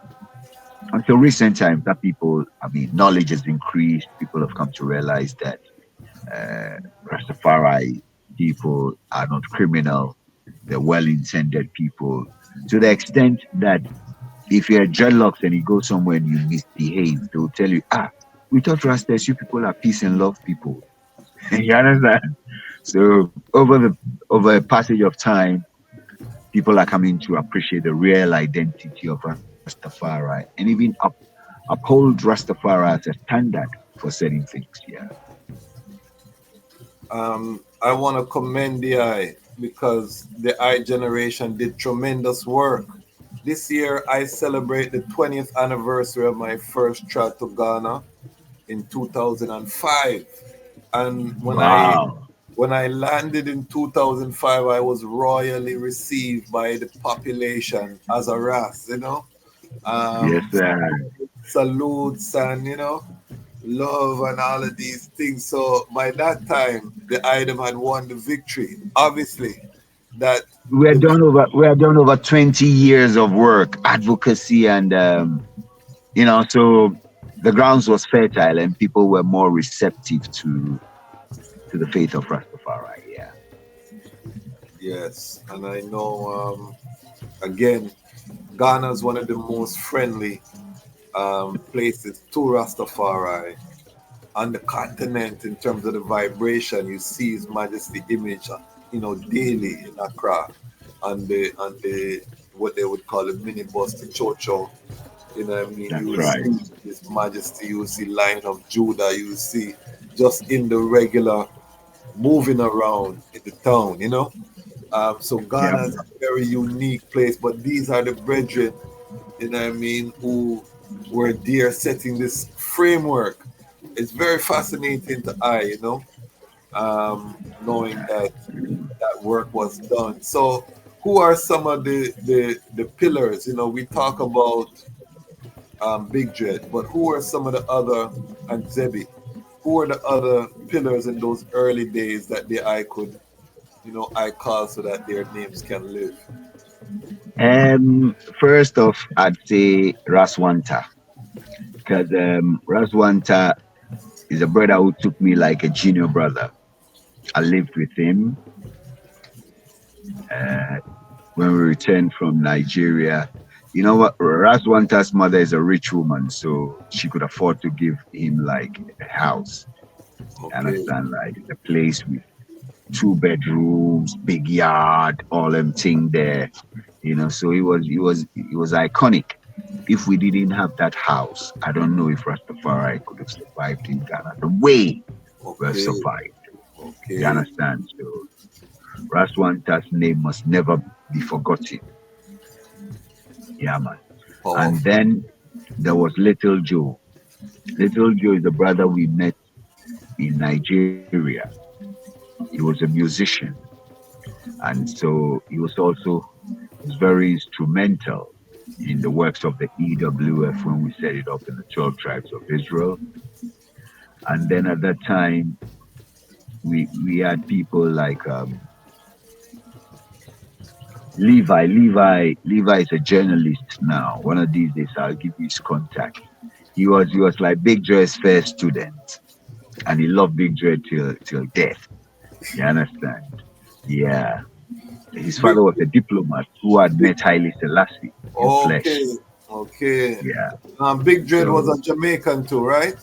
C: recent times that people, I mean, knowledge has increased. People have come to realize that Rastafari people are not criminal. They're well-intended people to the extent that if you're dreadlocks and you go somewhere and you misbehave, they'll tell you, we thought Rastas, you people are peace and love people. You understand? So over a passage of time, people are coming to appreciate the real identity of Rastafari and even uphold Rastafari as a standard for certain things. Yeah.
D: I want to commend the I, because the I generation did tremendous work. This year, I celebrate the 20th anniversary of my first trip to Ghana in 2005. And
C: Wow.
D: when I landed in 2005, I was royally received by the population as a Ras,
C: Yes, sir.
D: salutes and, love and all of these things. So by that time, the item had won the victory. Obviously, that
C: We had done over 20 years of work, advocacy, and so the grounds was fertile and people were more receptive to the faith of Rastafari. Yeah.
D: yes, and I know again, Ghana is one of the most friendly places to Rastafari. On the continent, in terms of the vibration, you see His Majesty image, daily in Accra, on the what they would call a minibus to Chocho. You know what I mean?
C: That's
D: You will
C: right.
D: see His Majesty, you will see Lion of Judah, you will see just in the regular moving around in the town, So
C: Yeah,
D: Ghana is a very unique place, but these are the brethren, who were there setting this framework. It's very fascinating to knowing that that work was done. So, who are some of the pillars? We talk about Big Dread, but who are some of the other, and Zebi? Who are the other pillars in those early days that I could, I call so that their names can live?
C: First off, I'd say Raswanta, because Raswanta is a brother who took me like a junior brother. I lived with him when we returned from Nigeria. You know what? Raswanta's mother is a rich woman, so she could afford to give him like a house.
D: Okay.
C: Understand? Like a place with 2 bedrooms, big yard, all them thing there. So it was iconic. If we didn't have that house, I don't know if Rastafari could have survived in Ghana the way we have survived.
D: Okay.
C: You understand? So Raswanta's name must never be forgotten. Yeah, man.
D: Powerful.
C: And then there was Little Joe. Little Joe is the brother we met in Nigeria. He was a musician. And so he was very instrumental in the works of the EWF when we set it up in the 12 tribes of Israel. And then at that time, we had people like Levi. Levi is a journalist now. One of these days, I'll give you his contact. He was like Big Dre's first student, and he loved Big Dre till death. You understand? Yeah. His father was a diplomat who had met Haile Selassie in flesh.
D: Okay.
C: Yeah.
D: Big Dread was a Jamaican too, right?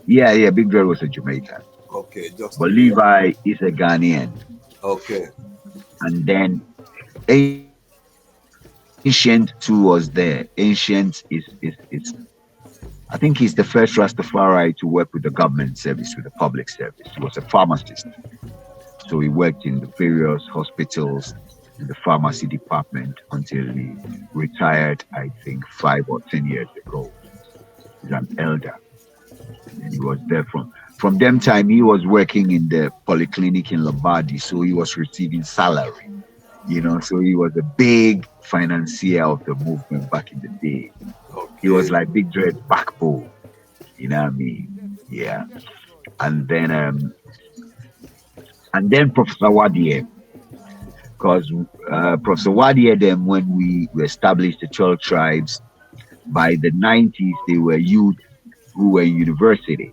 C: Yeah. Big Dre was a Jamaican.
D: Okay.
C: But Levi is a Ghanaian.
D: Okay.
C: And then Ancient too was there. Ancient is I think he's the first Rastafari to work with the government service, with the public service. He was a pharmacist. So he worked in the various hospitals in the pharmacy department until he retired, I think 5 or 10 years ago. He's an elder. And he was there from them time. He was working in the polyclinic in Labadi, so he was receiving salary. So he was a big financier of the movement back in the day.
D: Okay.
C: He was like Big Dread's backbone. You know what I mean? Yeah. And then Professor Wadie, because Professor Wadie, then when we established the 12 tribes, by the 90s, they were youth who were in university,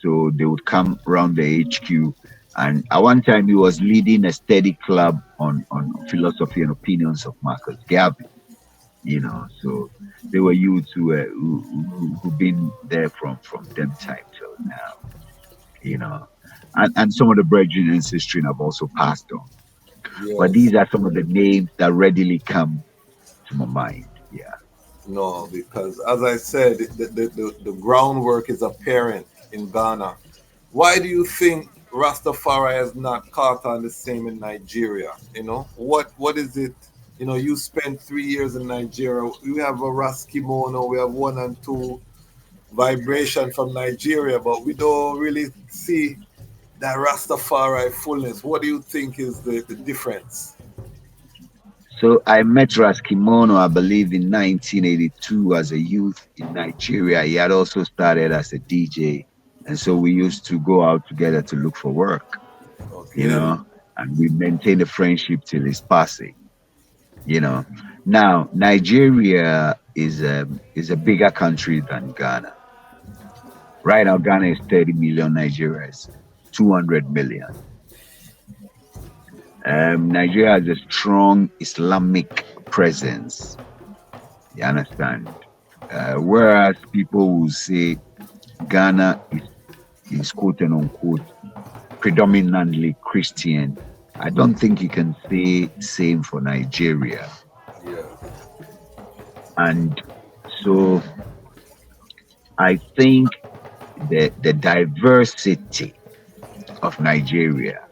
C: so they would come around the HQ. And at one time, he was leading a study club on philosophy and opinions of Marcus Garvey, so they were youths who've been there from them time till now, and some of the brethren and sisters have also passed on.
D: Yes.
C: But these are some of the names that readily come to my mind. Yeah.
D: No, because as I said, the groundwork is apparent in Ghana. Why do you think Rastafari has not caught on the same in Nigeria? What is it? You spent 3 years in Nigeria. We have a Ras Kimono, we have 1 and 2 vibration from Nigeria, but we don't really see that Rastafari fullness. What do you think is the difference?
C: So I met Ras Kimono, I believe, in 1982 as a youth in Nigeria. He had also started as a DJ. And so we used to go out together to look for work, and we maintained a friendship till his passing, Now, Nigeria is a bigger country than Ghana. Right now, Ghana is 30 million, Nigeria is 200 million. Nigeria has a strong Islamic presence. You understand? Whereas people will say Ghana is quote and unquote predominantly Christian, I don't think you can say same for Nigeria.
D: Yeah.
C: And so I think the diversity of Nigeria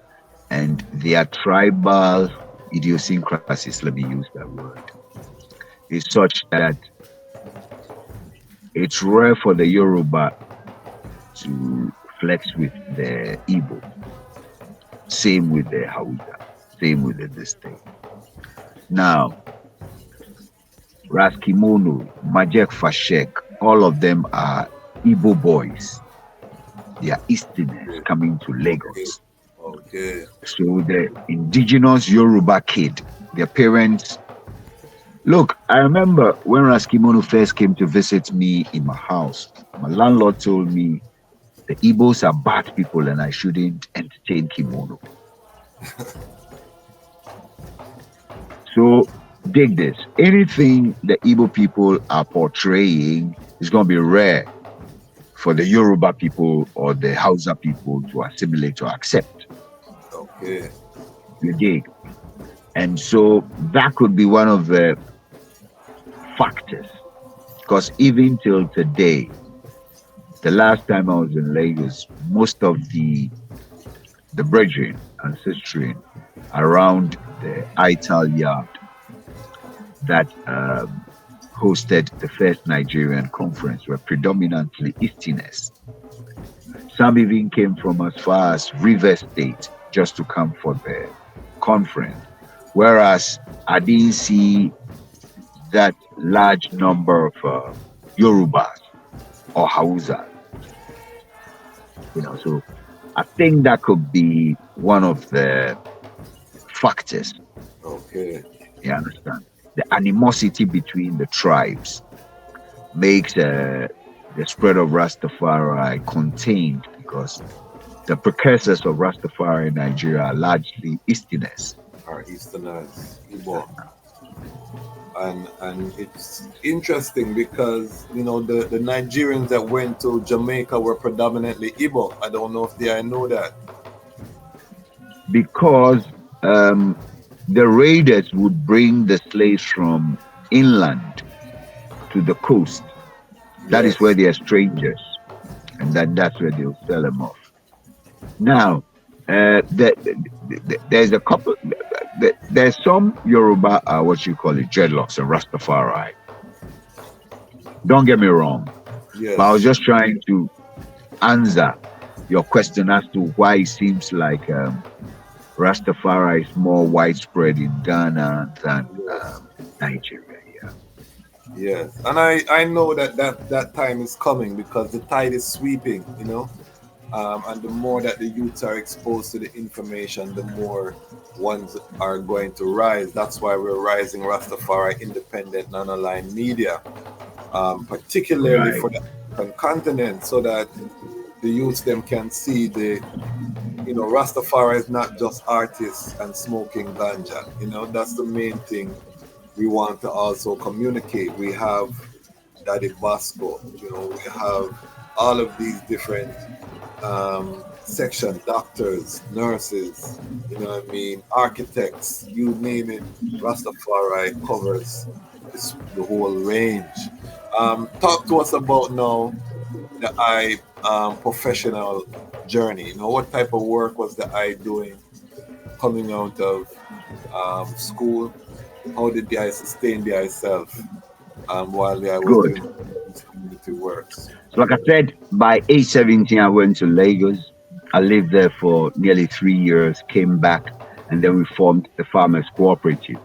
C: and their tribal idiosyncrasies, let me use that word, is such that it's rare for the Yoruba to flex with the Igbo. Same with the Hausa, same with the Distinct. Now, Raskimono, Majek Fashek, all of them are Igbo boys. They are Easterners coming to Lagos.
D: Okay.
C: So the indigenous Yoruba kid, their parents. Look, I remember when Raskimono first came to visit me in my house, my landlord told me the Igbos are bad people and I shouldn't entertain kimono. So dig this. Anything the Igbo people are portraying is going to be rare for the Yoruba people or the Hausa people to assimilate or accept.
D: Okay.
C: You dig? And so that could be one of the factors. Because even till today, the last time I was in Lagos, most of the brethren and sistren around the Ital yard that hosted the first Nigerian conference were predominantly Easterners. Some even came from as far as River State just to come for the conference. Whereas I didn't see that large number of Yorubas or Hausa. So I think that could be one of the factors.
D: Okay.
C: You understand? The animosity between the tribes makes the spread of Rastafari contained, because the precursors of Rastafari in Nigeria are largely Easterners.
D: Igbo. And it's interesting because the Nigerians that went to Jamaica were predominantly Igbo. I don't know if I know that.
C: Because the raiders would bring the slaves from inland to the coast. That is where they are strangers, and that's where they'll sell them off. Now, there's a couple. There's some Yoruba, what you call it, dreadlocks and Rastafari. Don't get me wrong, but I was just trying to answer your question as to why it seems like Rastafari is more widespread in Ghana than Nigeria.
D: Yes, and I know that time is coming because the tide is sweeping, and the more that the youths are exposed to the information, the more ones are going to rise. That's why we're rising Rastafari independent non-aligned media, particularly for the African continent, so that the youths them can see Rastafari is not just artists and smoking ganja. That's the main thing we want to also communicate. We have Daddy Bosco, we have all of these different sections, doctors, nurses, architects, you name it, Rastafari covers the whole range. Talk to us about now the I professional journey. What type of work was the I doing coming out of school? How did the I sustain the I self while I was doing community works?
C: So like I said, by age 17, I went to Lagos. I lived there for nearly 3 years, came back, and then we formed the Farmers Cooperative.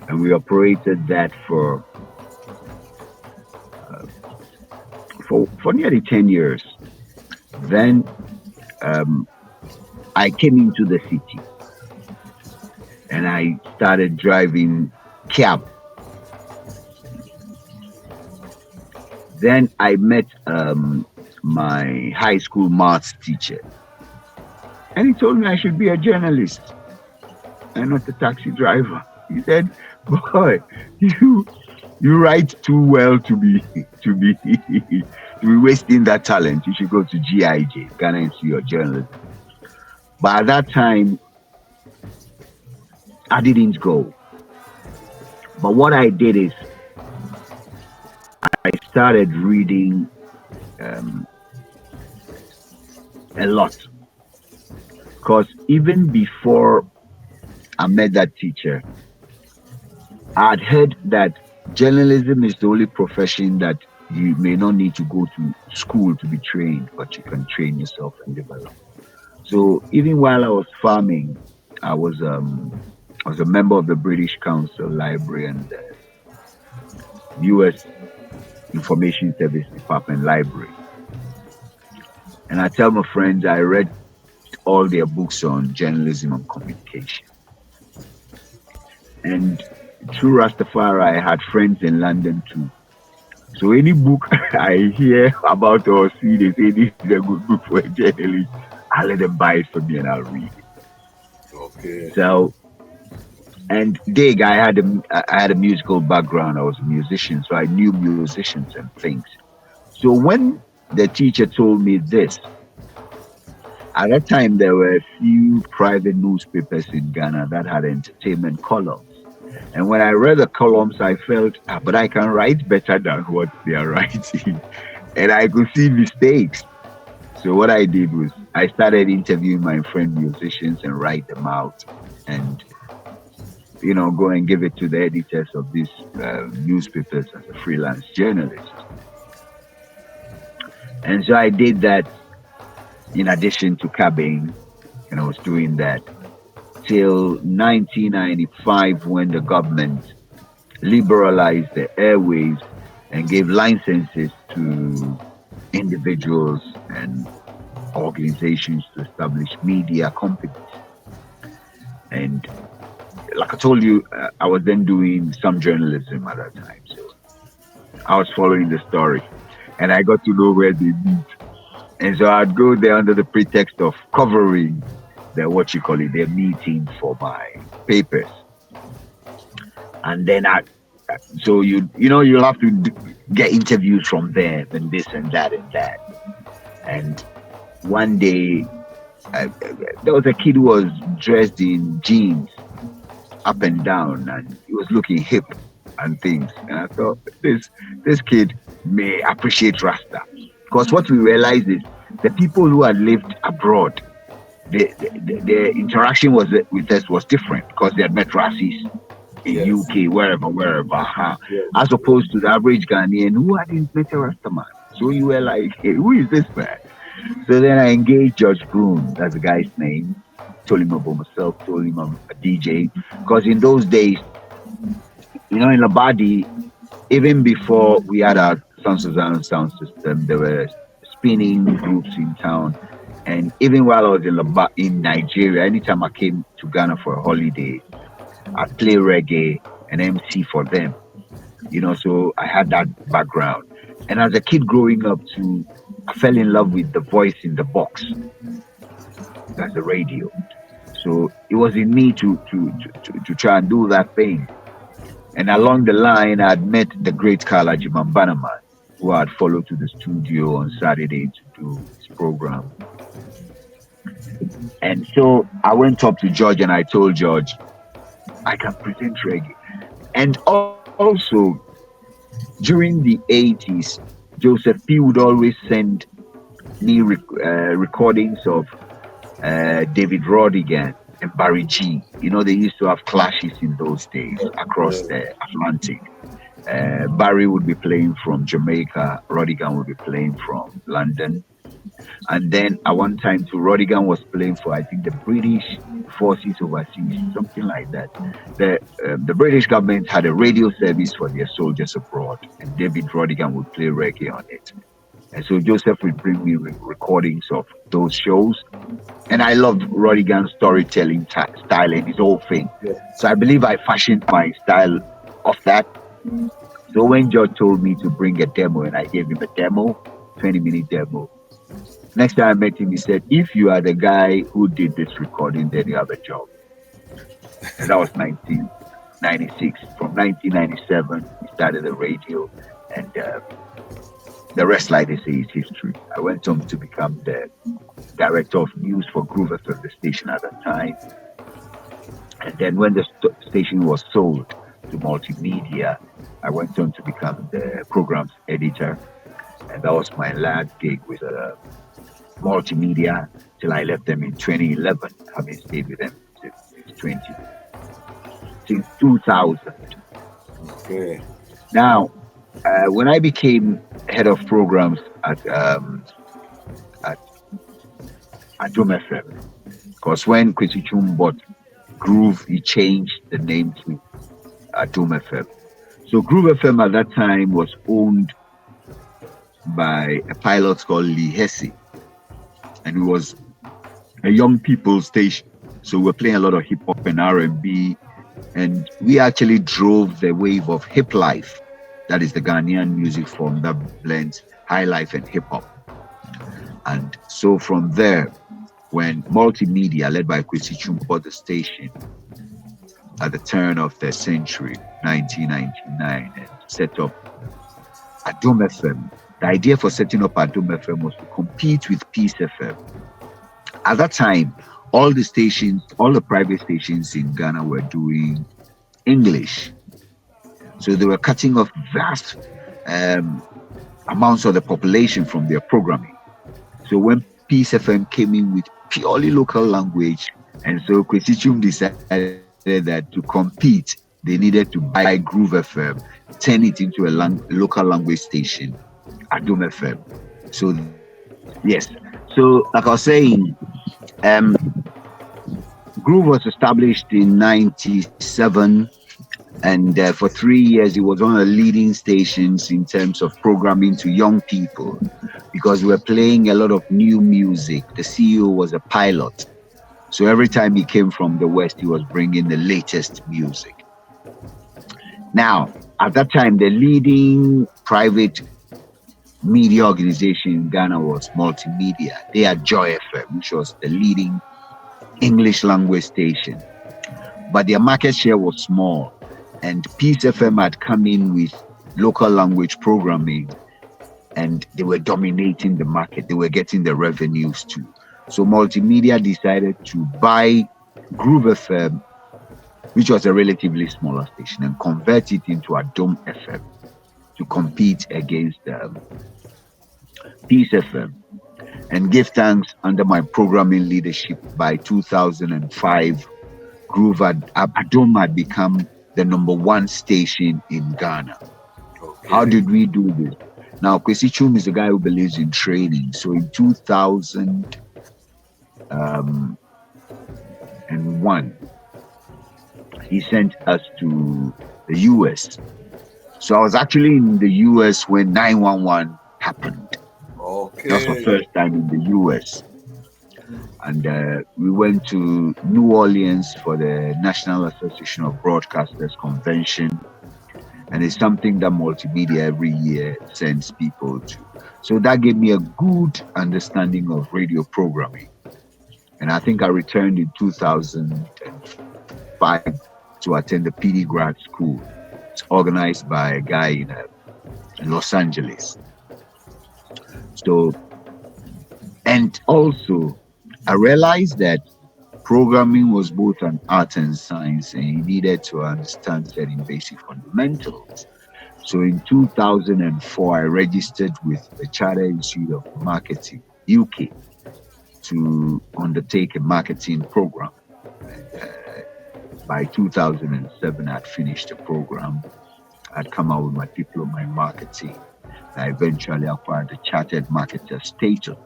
C: And we operated that for nearly 10 years. Then I came into the city and I started driving cab. Then I met my high school maths teacher, and he told me I should be a journalist and not a taxi driver. He said, "Boy, You write too well to be wasting that talent. You should go to GIJ, Ghana Institute of Journalism. But at that time, I didn't go. But what I did is I started reading a lot. Because even before I met that teacher, I'd heard that journalism is the only profession that you may not need to go to school to be trained, but you can train yourself and develop. So even while I was farming, I was a member of the British Council Library and the U.S. Information Service Department Library. And I tell my friends I read all their books on journalism and communication. And through Rastafari, I had friends in London too. So any book I hear about or see, they say this is a good book for a journalist, I'll let them buy it for me and I'll read it.
D: Okay.
C: So, and Dig, I had a musical background. I was a musician, so I knew musicians and things. So when the teacher told me this, at that time there were a few private newspapers in Ghana that had entertainment columns. And when I read the columns, I felt, but I can write better than what they are writing. And I could see mistakes. So what I did was I started interviewing my friend musicians and write them out and, go and give it to the editors of these newspapers as a freelance journalist. And so I did that in addition to cabin, and I was doing that till 1995 when the government liberalized the airways and gave licenses to individuals and organizations to establish media companies. And like I told you, I was then doing some journalism at that time. So I was following the story and I got to know where they meet. And so I'd go there under the pretext of covering their meetings for my papers. And then so you'll have to get interviews from them and this and that and that. And one day, there was a kid who was dressed in jeans up and down and he was looking hip and things. And I thought, this kid may appreciate Rasta. Because what we realized is the people who had lived abroad, their interaction with us was different because they had met Rasis in UK, wherever. As opposed to the average Ghanaian who hadn't met a Rasta man. So you were like, hey, who is this man? So then I engaged George Broom, that's the guy's name. Told him about myself, told him I'm a DJ. Because in those days, in Labadi, even before we had our sound system, there were spinning groups in town. And even while I was in Nigeria, anytime I came to Ghana for a holiday, I'd play reggae and MC for them. So I had that background. And as a kid growing up too, I fell in love with the voice in the box. That's the radio. So it was in me to try and do that thing. And along the line, I had met the great Kala Jimambanaman, who I had followed to the studio on Saturday to do his program. And so I went up to George and I told George, I can present reggae. And also, during the 80s, Joseph P. would always send me recordings of David Rodigan and Barry G. They used to have clashes in those days across the Atlantic. Barry would be playing from Jamaica, Rodigan would be playing from London. And then at one time too, Rodigan was playing for, I think, the British forces overseas, something like that. The British government had a radio service for their soldiers abroad, and David Rodigan would play reggae on it. And so Joseph would bring me recordings of those shows. And I loved Rodigan's storytelling style and his whole thing. So I believe I fashioned my style off that. So when George told me to bring a demo, and I gave him a demo, 20-minute demo. Next time I met him, he said, if you are the guy who did this recording, then you have a job. And that was 96. From 1997, we started the radio, and the rest, like they say, is history. I went on to become the director of news for Groove FM, the station at that time. And then when the station was sold to multimedia, I went on to become the programs editor. And that was my last gig with multimedia till I left them in 2011, having stayed with them since 2000.
D: Okay.
C: Now, when I became head of programs at Dome FM, because when Kwesi Chum bought Groove, he changed the name to Dome FM. So Groove FM at that time was owned by a pilot called Lee Hesse, and it was a young people's station. So we're playing a lot of hip hop and R&B, and we actually drove the wave of hip life. That is the Ghanaian music form that blends high life and hip hop. And so from there, when multimedia led by Kwesi Chum bought the station at the turn of the century, 1999, and set up Adom FM, the idea for setting up Adom FM was to compete with Peace FM. At that time, all the private stations in Ghana were doing English. So they were cutting off vast amounts of the population from their programming. So when Peace FM came in with purely local language, and so Kwesi Chum decided that to compete, they needed to buy Groove FM, turn it into a local language station, Adom FM. So, yes. So, like I was saying, Groove was established in 97, and for 3 years, it was one of the leading stations in terms of programming to young people, because we were playing a lot of new music. The CEO was a pilot. So every time he came from the West, he was bringing the latest music. Now, at that time, the leading private media organization in Ghana was Multimedia. They had Joy FM, which was the leading English language station. But their market share was small. And Peace FM had come in with local language programming, and they were dominating the market. They were getting the revenues too. So Multimedia decided to buy Groove FM, which was a relatively smaller station, and convert it into Adom FM to compete against Peace FM. And give thanks, under my programming leadership, by 2005, Adom had become the #1 station in Ghana. Okay. How did we do this? Now, Kwesi Chum is a guy who believes in training. So in 2001, he sent us to the US. So I was actually in the US when 911 happened.
D: Okay.
C: That was the first time in the US. And we went to New Orleans for the National Association of Broadcasters Convention. And it's something that Multimedia every year sends people to. So that gave me a good understanding of radio programming. And I think I returned in 2005 to attend the PD grad school. It's organized by a guy in Los Angeles. So, and also, I realized that programming was both an art and science, and you needed to understand certain basic fundamentals. So in 2004, I registered with the Charter Institute of Marketing, UK, to undertake a marketing program. And, by 2007, I'd finished the program. I'd come out with my diploma in marketing. I eventually acquired the Chartered Marketer status.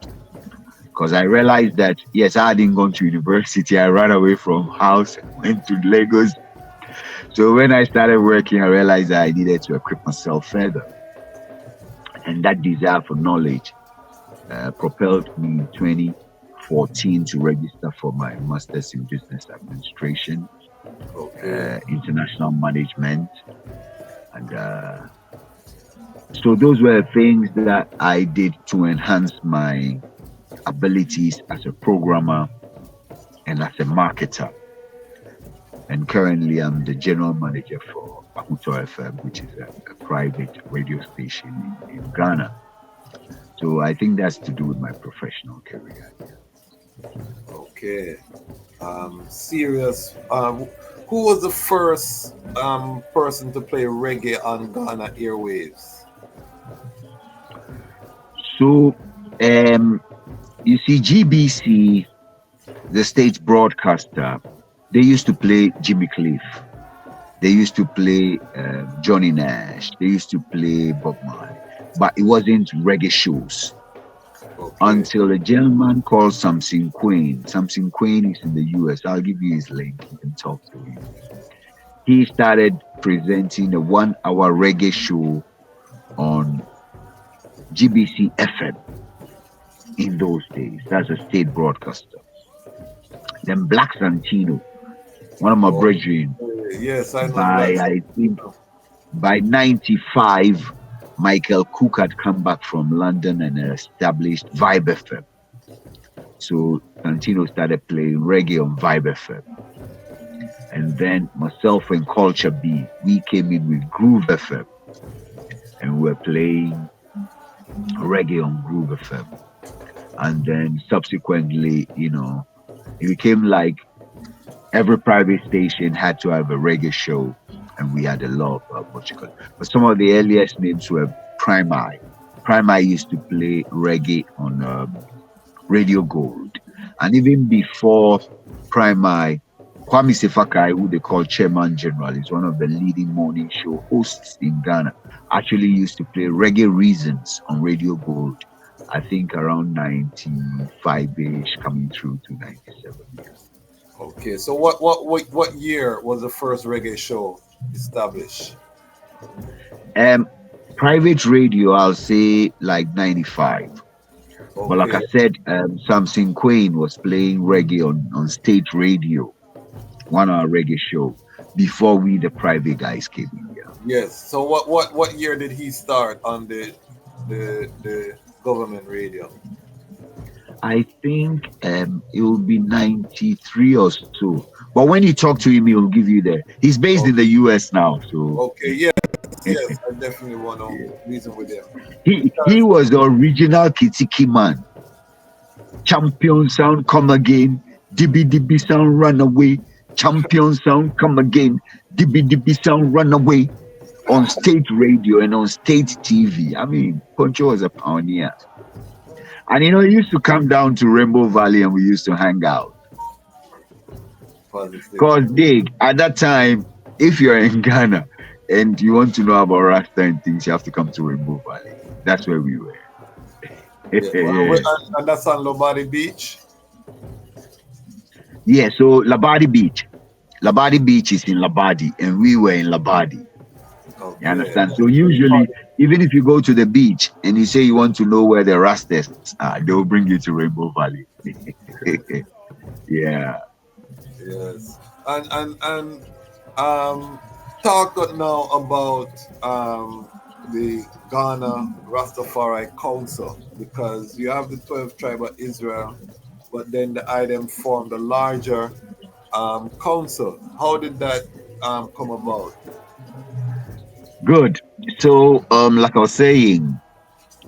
C: Because I realized that, yes, I hadn't gone to university. I ran away from house and went to Lagos. So when I started working, I realized that I needed to equip myself further. And that desire for knowledge propelled me in 2014 to register for my Master's in Business Administration, International Management. And so those were things that I did to enhance my abilities as a programmer and as a marketer. And currently I'm the general manager for Ahuto FM, which is a private radio station in Ghana. So I think that's to do with my professional career.
D: Okay. Serious. Who was the first person to play reggae on Ghana airwaves?
C: So, you see, GBC, the state broadcaster, they used to play Jimmy Cliff. They used to play Johnny Nash. They used to play Bob Marley. But it wasn't reggae shows.
D: Okay.
C: Until a gentleman called Samson Quain. Samson Quain is in the US. I'll give you his link. You can talk to him. He started presenting a 1-hour reggae show on GBC FM in those days. That's a state broadcaster. Then Black Santino, one of my brethren.
D: Yes, I know.
C: I think by 95, Michael Cook had come back from London and established Vibe FM. So Santino started playing reggae on Vibe FM. And then myself and Culture B, we came in with Groove FM. And we were playing reggae on Groove FM. And then subsequently, you know, it became like every private station had to have a reggae show. And we had a lot of what you call it. But some of the earliest names were Prime Eye. Prime Eye used to play reggae on Radio Gold. And even before Prime Eye, Kwame Sefakai, who they call Chairman General, is one of the leading morning show hosts in Ghana, actually used to play Reggae Reasons on Radio Gold, I think around 95-ish, coming through to 97 years.
D: Okay, so what year was the first reggae show established?
C: Private radio, I'll say like 95.
D: Okay.
C: But like I said, Samson Quain was playing reggae on state radio, 1-hour reggae show, before we, the private guys, came in here.
D: Yes. So what year did he start on the government radio?
C: I think it will be 93 or so. But when you talk to him, he will give you he's based in the US now. So
D: okay, yes, I definitely want to reason with him.
C: He was the original Kitiki man. Champion sound, come again. DB sound, run away. Champion sound, come again. DB sound, run away. On state radio and on state TV. I mean, Poncho was a pioneer. And you know, he used to come down to Rainbow Valley and we used to hang out. Because dig, at that time, if you're in Ghana and you want to know about Rasta and things, you have to come to Rainbow Valley. That's where we were.
D: And that's on Labadi Beach?
C: Yeah, so Labadi Beach. Labadi Beach is in Labadi and we were in Labadi. Okay. You understand? So usually, even if you go to the beach and you say you want to know where the Rastas are, they will bring you to Rainbow Valley. Yeah.
D: Yes. And talk now about the Ghana Rastafari Council, because you have the 12 tribe of Israel, but then the item formed a larger council. How did that come about?
C: Good. So, like I was saying,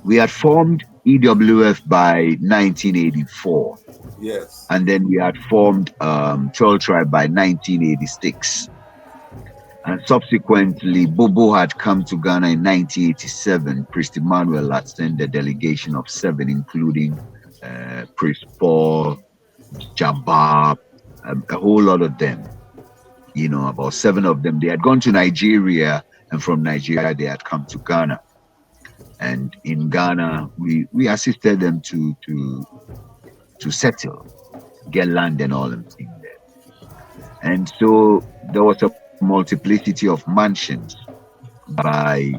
C: we had formed EWF by 1984.
D: Yes.
C: And then we had formed 12 Tribe by 1986. And subsequently, Bobo had come to Ghana in 1987. Priest Emmanuel had sent a delegation of 7, including Priest Paul, Jabbar, a whole lot of them. You know, about 7 of them. They had gone to Nigeria, and from Nigeria, they had come to Ghana. And in Ghana, we assisted them to settle, get land and all them things there. And so there was a multiplicity of mansions by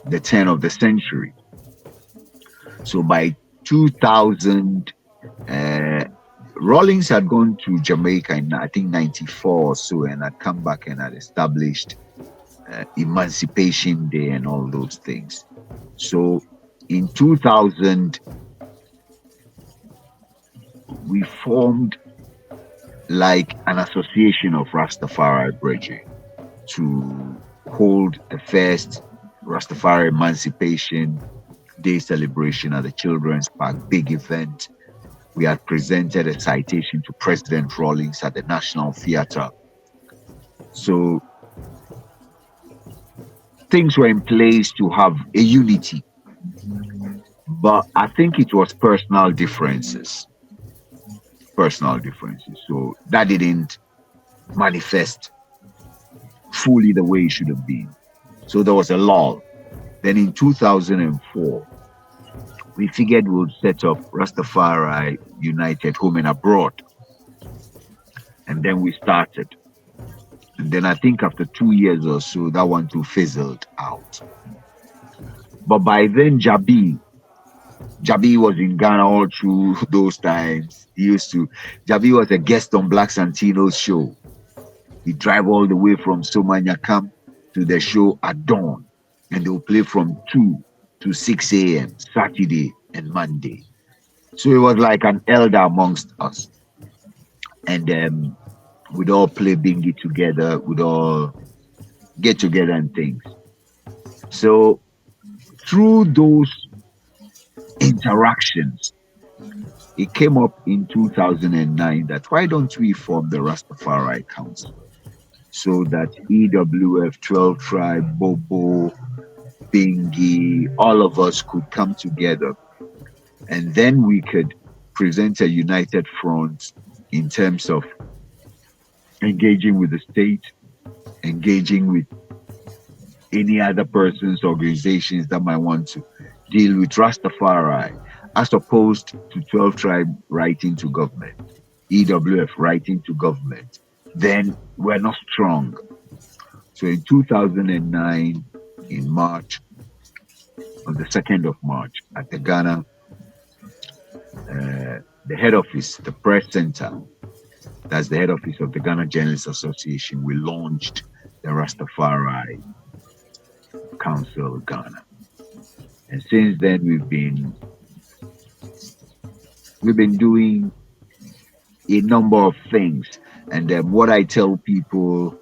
C: the turn of the century. So by 2000, Rawlings had gone to Jamaica in, I think, 94 or so, and had come back and had established Emancipation Day and all those things. So in 2000, we formed like an association of Rastafari brethren to hold the first Rastafari Emancipation Day celebration at the Children's Park, big event. We had presented a citation to President Rawlings at the National Theatre. So things were in place to have a unity. But I think it was personal differences. So that didn't manifest fully the way it should have been. So there was a lull. Then in 2004, we figured we would set up Rastafari United Home and Abroad. And then we started. And then I think after 2 years or so, that one too fizzled out. But by then, Jabi was in Ghana all through those times. Jabi was a guest on Black Santino's show. He'd drive all the way from Somanyakam to the show at dawn. And they'll play from 2 to 6 a.m. Saturday and Monday. So he was like an elder amongst us. And we'd all play bingy together, we'd all get together and things. So through those interactions, it came up in 2009 that why don't we form the Rastafari Council so that EWF, 12 Tribe, Bobo, Bingy, all of us could come together, and then we could present a united front in terms of engaging with the state, engaging with any other persons, organizations that might want to deal with Rastafari, as opposed to 12 Tribe writing to government, EWF writing to government. Then we're not strong. So in 2009, in March, on the 2nd of March, at the Ghana, the head office, the press center, that's the head office of the Ghana Journalists Association, we launched the Rastafari Council Ghana. And since then, we've been doing a number of things. And what I tell people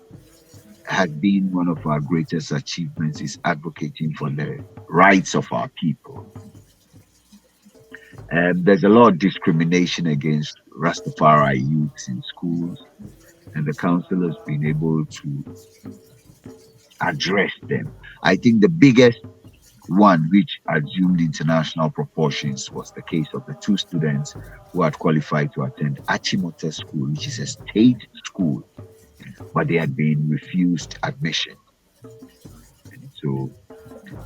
C: has been one of our greatest achievements is advocating for the rights of our people. There's a lot of discrimination against Rastafari youths in schools, and the council has been able to address them. I think the biggest one, which assumed international proportions, was the case of the 2 students who had qualified to attend Achimota School, which is a state school, but they had been refused admission. And so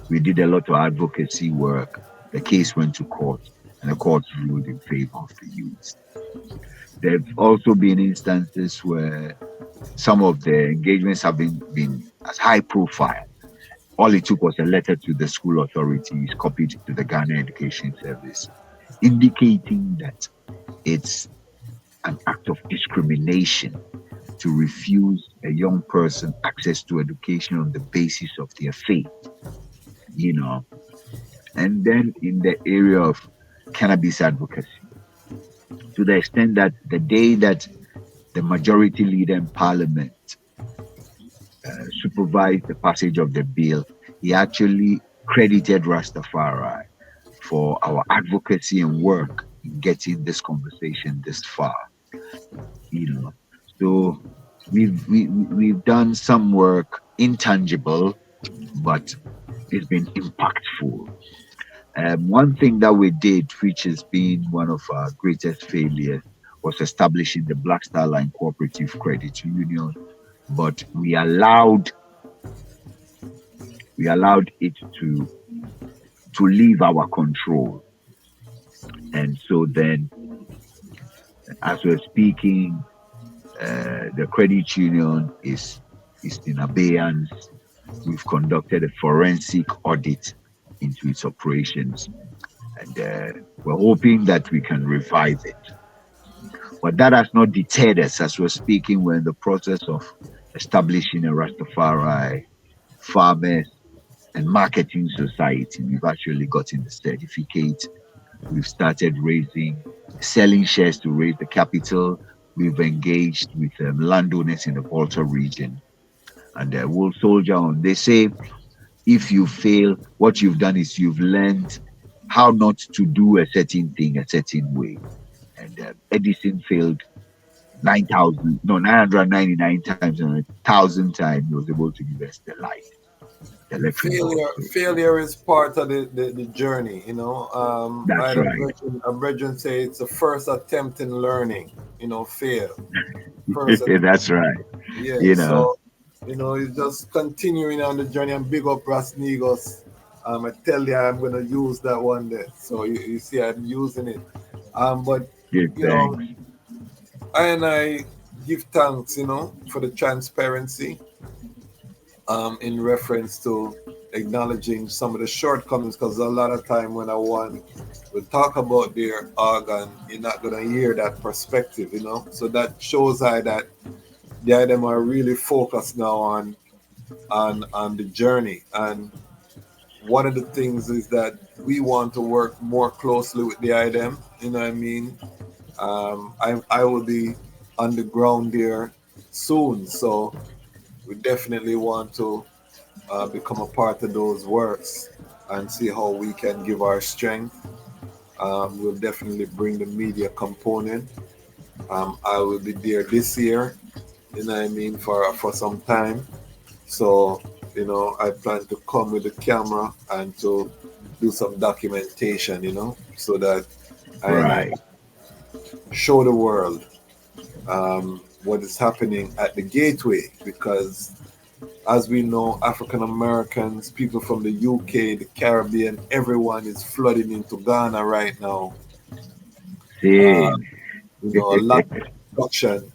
C: we did a lot of advocacy work. The case went to court, and the court ruled in favor of the youths. There have also been instances where some of the engagements have been as high profile. All it took was a letter to the school authorities, copied to the Ghana Education Service, indicating that it's an act of discrimination to refuse a young person access to education on the basis of their faith, you know. And then in the area of cannabis advocacy, to the extent that the day that the majority leader in Parliament supervised the passage of the bill, he actually credited Rastafari for our advocacy and work in getting this conversation this far. You know, so we've done some work intangible, but it's been impactful. One thing that we did, which has been one of our greatest failures, was establishing the Black Star Line Cooperative Credit Union, but we allowed it to leave our control. And so then, as we're speaking, the credit union is in abeyance. We've conducted a forensic audit into its operations, and we're hoping that we can revive it. But that has not deterred us. As we're speaking, we're in the process of establishing a Rastafari Farmers and Marketing Society. We've actually gotten the certificate. We've started selling shares to raise the capital. we've engaged with landowners in the Volta region, and we'll soldier on. They say if you fail, what you've done is you've learned how not to do a certain thing a certain way. And Edison failed 999 times, and 1,000 times he was able to give us the light, the electric bulb.
D: Failure is part of the journey, you know.
C: That's
D: I had
C: right.
D: a brethren say it's the first attempt in learning, you know, fail.
C: That's right.
D: Yeah,
C: you know.
D: So, you know, it's just continuing on the journey, and big up Ras Negos. I tell you, I'm going to use that one day. So you see, I'm using it. But,
C: Give
D: you know,
C: thanks.
D: I give thanks, you know, for the transparency in reference to acknowledging some of the shortcomings, because a lot of time when I want to talk about their organ, you're not going to hear that perspective, you know. So that shows that them are really focused now on the journey. And one of the things is that we want to work more closely with the IDEM, you know what I mean? I will be on the ground there soon, so we definitely want to become a part of those works and see how we can give our strength. We'll definitely bring the media component. I will be there this year, you know what I mean, for some time. So, you know, I plan to come with the camera and to do some documentation, you know, so that I show the world what is happening at the gateway, because as we know, African Americans, people from the UK, the Caribbean, everyone is flooding into Ghana right now. You know, a lot of production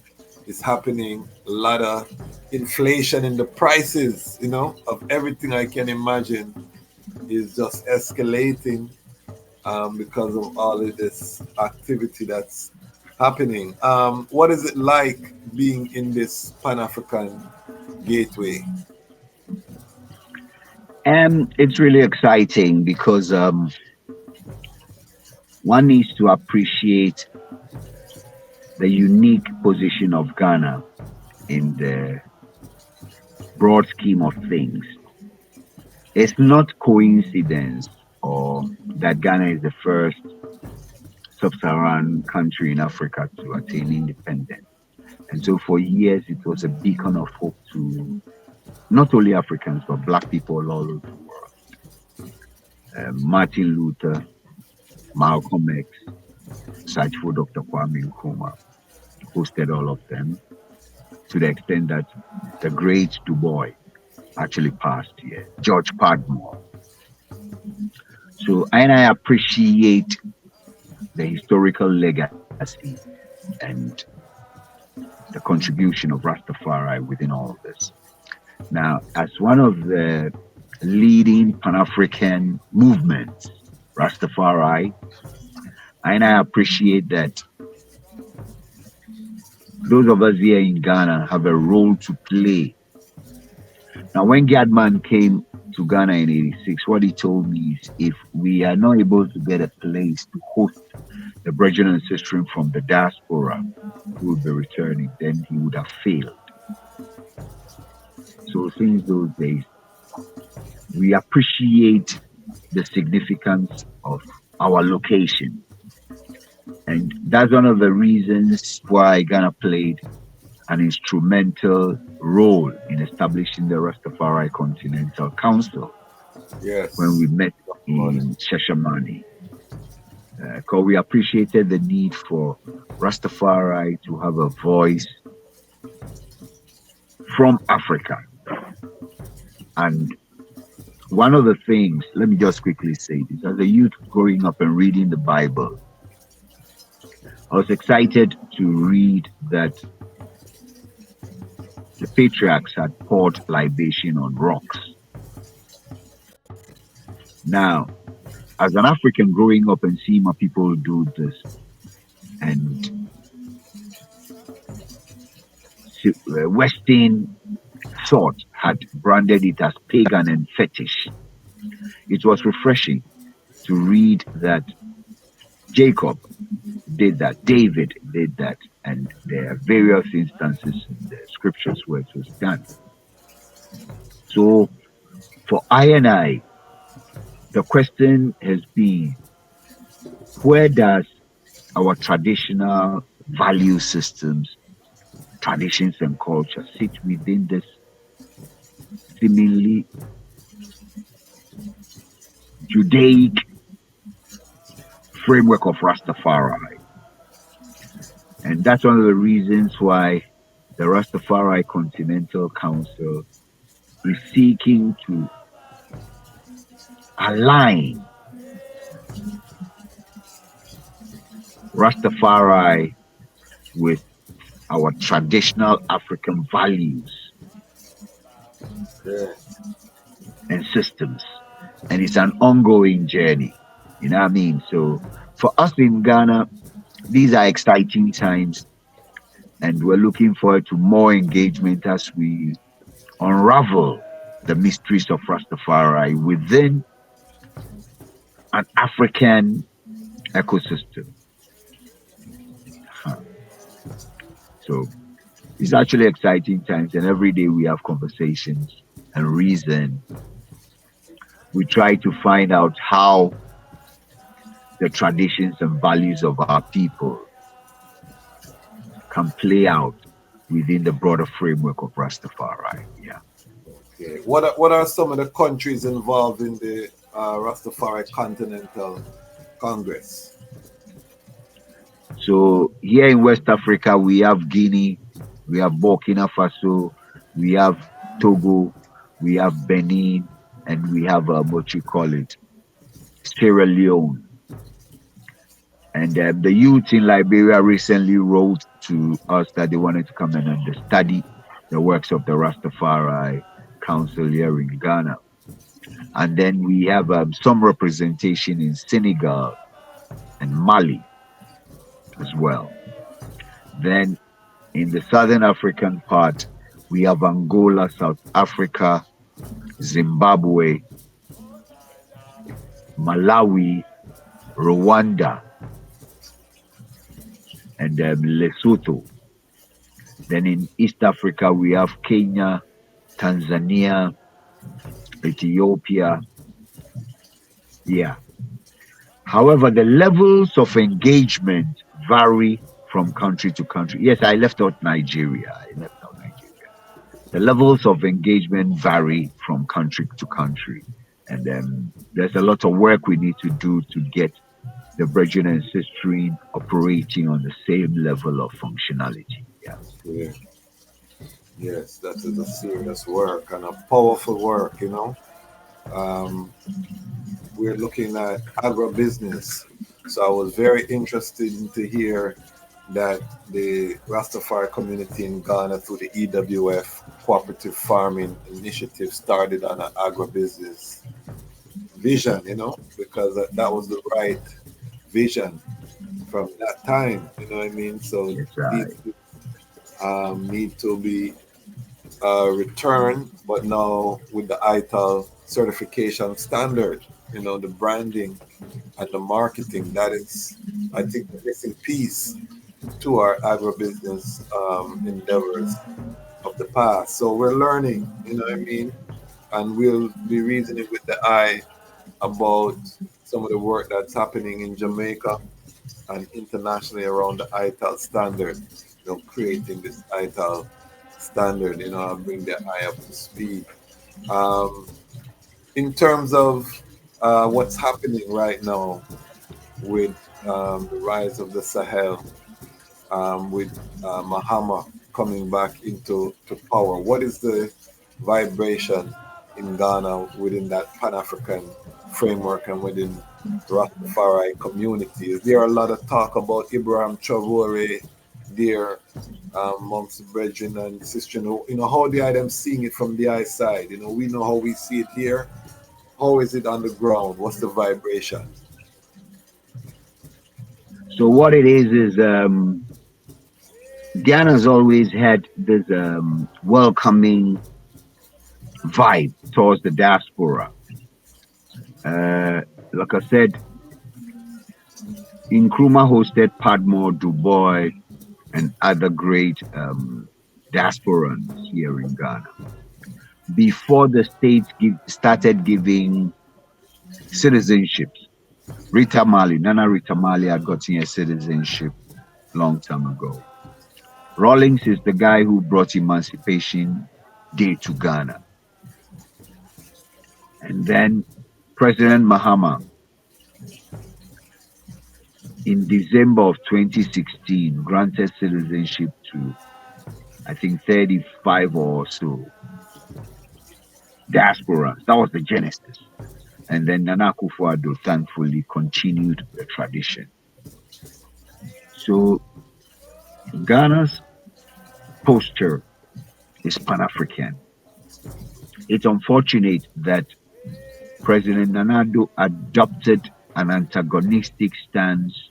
D: is happening, a lot of inflation in the prices, you know, of everything I can imagine is just escalating because of all of this activity that's happening. What is it like being in this Pan-African gateway?
C: It's really exciting because one needs to appreciate the unique position of Ghana in the broad scheme of things. It's not coincidence or that Ghana is the first sub-Saharan country in Africa to attain independence. And so for years, it was a beacon of hope to not only Africans, but Black people all over the world. Martin Luther, Malcolm X, Sajfo Dr. Kwame Nkrumah hosted all of them, to the extent that the great Du Bois actually passed here, George Padmore. So I appreciate the historical legacy and the contribution of Rastafari within all of this. Now, as one of the leading Pan-African movements, Rastafari, I appreciate that those of us here in Ghana have a role to play. Now, when Gadman came to Ghana in '86, what he told me is if we are not able to get a place to host the brethren and sisters from the diaspora who will be returning, then he would have failed. So since those days, we appreciate the significance of our location. And that's one of the reasons why Ghana played an instrumental role in establishing the Rastafari Continental Council.
D: Yes.
C: When we met in Shashamane. Because we appreciated the need for Rastafari to have a voice from Africa. And one of the things, let me just quickly say this, as a youth growing up and reading the Bible, I was excited to read that the patriarchs had poured libation on rocks. Now, as an African growing up and seeing my people do this, and Western thought had branded it as pagan and fetish, it was refreshing to read that Jacob did that, David did that, And there are various instances in the scriptures where it was done. So for I, the question has been, where does our traditional value systems, traditions, and culture sit within this seemingly Judaic framework of Rastafari? And that's one of the reasons why the Rastafari Continental Council is seeking to align Rastafari with our traditional African values and systems. And it's an ongoing journey. You know what I mean? So for us in Ghana, these are exciting times, and we're looking forward to more engagement as we unravel the mysteries of Rastafari within an African ecosystem. So it's actually exciting times, and every day we have conversations and reason. We try to find out how the traditions and values of our people can play out within the broader framework of Rastafari. Yeah.
D: Okay. What are some of the countries involved in the Rastafari Continental Congress?
C: So here in West Africa, we have Guinea, we have Burkina Faso, we have Togo, we have Benin, and we have what you call it, Sierra Leone. And the youth in Liberia recently wrote to us that they wanted to come and study the works of the Rastafari Council here in Ghana. And then we have some representation in Senegal and Mali as well. Then in the Southern African part, we have Angola, South Africa, Zimbabwe, Malawi, Rwanda, and Lesotho. Then in East Africa, we have Kenya, Tanzania, Ethiopia. Yeah. However, the levels of engagement vary from country to country. Yes, I left out Nigeria. The levels of engagement vary from country to country. And there's a lot of work we need to do to get the brethren and sistering operating on the same level of functionality.
D: Yeah. Yes, that is a serious work and a powerful work, you know. We're looking at agribusiness. So I was very interested to hear that the Rastafari community in Ghana through the EWF Cooperative Farming Initiative started on an agribusiness vision, you know, because that was the right vision from that time, you know what I mean? So need to be returned, but now with the ITAL certification standard, you know, the branding and the marketing, that is, I think, the missing piece to our agribusiness endeavors of the past. So we're learning, you know what I mean? And we'll be reasoning with the eye about some of the work that's happening in Jamaica and internationally around the ITAL standard, you know, creating this ITAL standard, you know, I'll bring the eye up to speed. In terms of what's happening right now with the rise of the Sahel, with Mahama coming back into power, what is the vibration in Ghana within that Pan-African framework and within the Rastafari community? Is there a lot of talk about Ibrahim Traore there amongst the brethren and sisters? You know, how they are them seeing it from the eye side? You know, we know how we see it here. How is it on the ground? What's the vibration?
C: So what it is Ghana's always had this welcoming vibe towards the diaspora. Like I said, Nkrumah hosted Padmore, Dubois, and other great diasporans here in Ghana. Before the states started giving citizenships, Nana Rita Mali had gotten a citizenship long time ago. Rawlings is the guy who brought Emancipation Day to Ghana. And then President Mahama, in December of 2016, granted citizenship to, I think, 35 or so diasporans. That was the genesis. And then Nana Akufo-Addo thankfully continued the tradition. So Ghana's posture is Pan-African. It's unfortunate that President Nana Addo adopted an antagonistic stance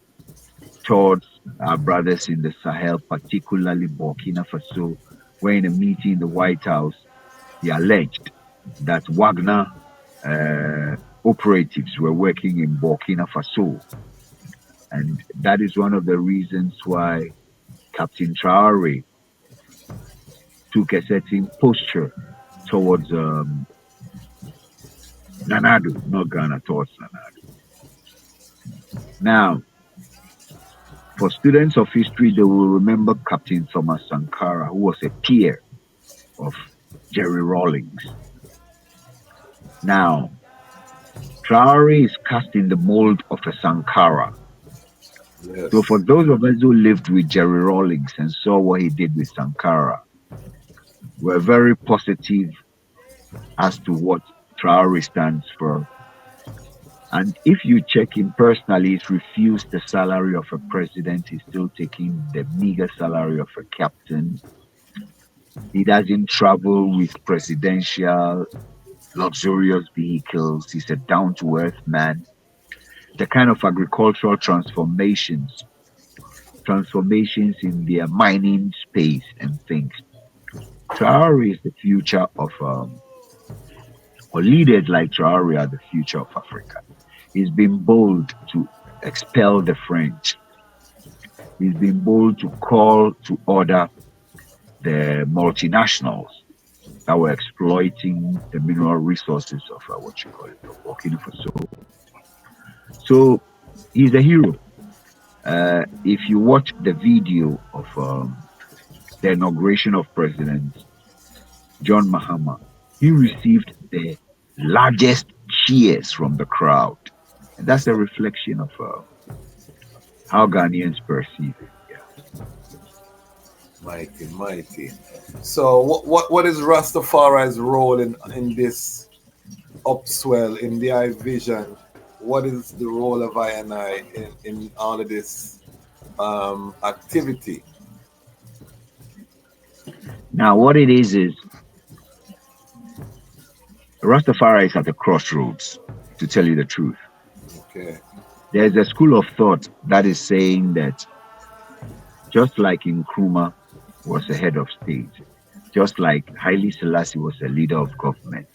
C: towards our brothers in the Sahel, particularly Burkina Faso, where in a meeting in the White House, he alleged that Wagner operatives were working in Burkina Faso. And that is one of the reasons why Captain Traore took a certain posture towards Nana Addo, not Ghana, towards Nana Addo. Now, for students of history, they will remember Captain Thomas Sankara, who was a peer of Jerry Rawlings. Now, Traore is cast in the mold of a Sankara.
D: Yes.
C: So for those of us who lived with Jerry Rawlings and saw what he did with Sankara, we're very positive as to what Traore stands for. And if you check him personally, he's refused the salary of a president. He's still taking the meager salary of a captain. He doesn't travel with presidential luxurious vehicles. He's a down-to-earth man. The kind of agricultural transformations in their mining space and things. Traore is the future of, or leaders like Traore are the future of Africa. He's been bold to expel the French. He's been bold to call to order the multinationals that were exploiting the mineral resources of Burkina Faso. So he's a hero. If you watch the video of the inauguration of President John Mahama, he received the largest cheers from the crowd. And that's a reflection of how Ghanaians perceive it. Yeah.
D: Mighty, mighty. So what is Rastafari's role in this upswell, in the I vision? What is the role of I in all of this activity?
C: Now, what it is Rastafari is at a crossroads, to tell you the truth.
D: Okay.
C: There's a school of thought that is saying that just like Nkrumah was a head of state, just like Haile Selassie was a leader of government,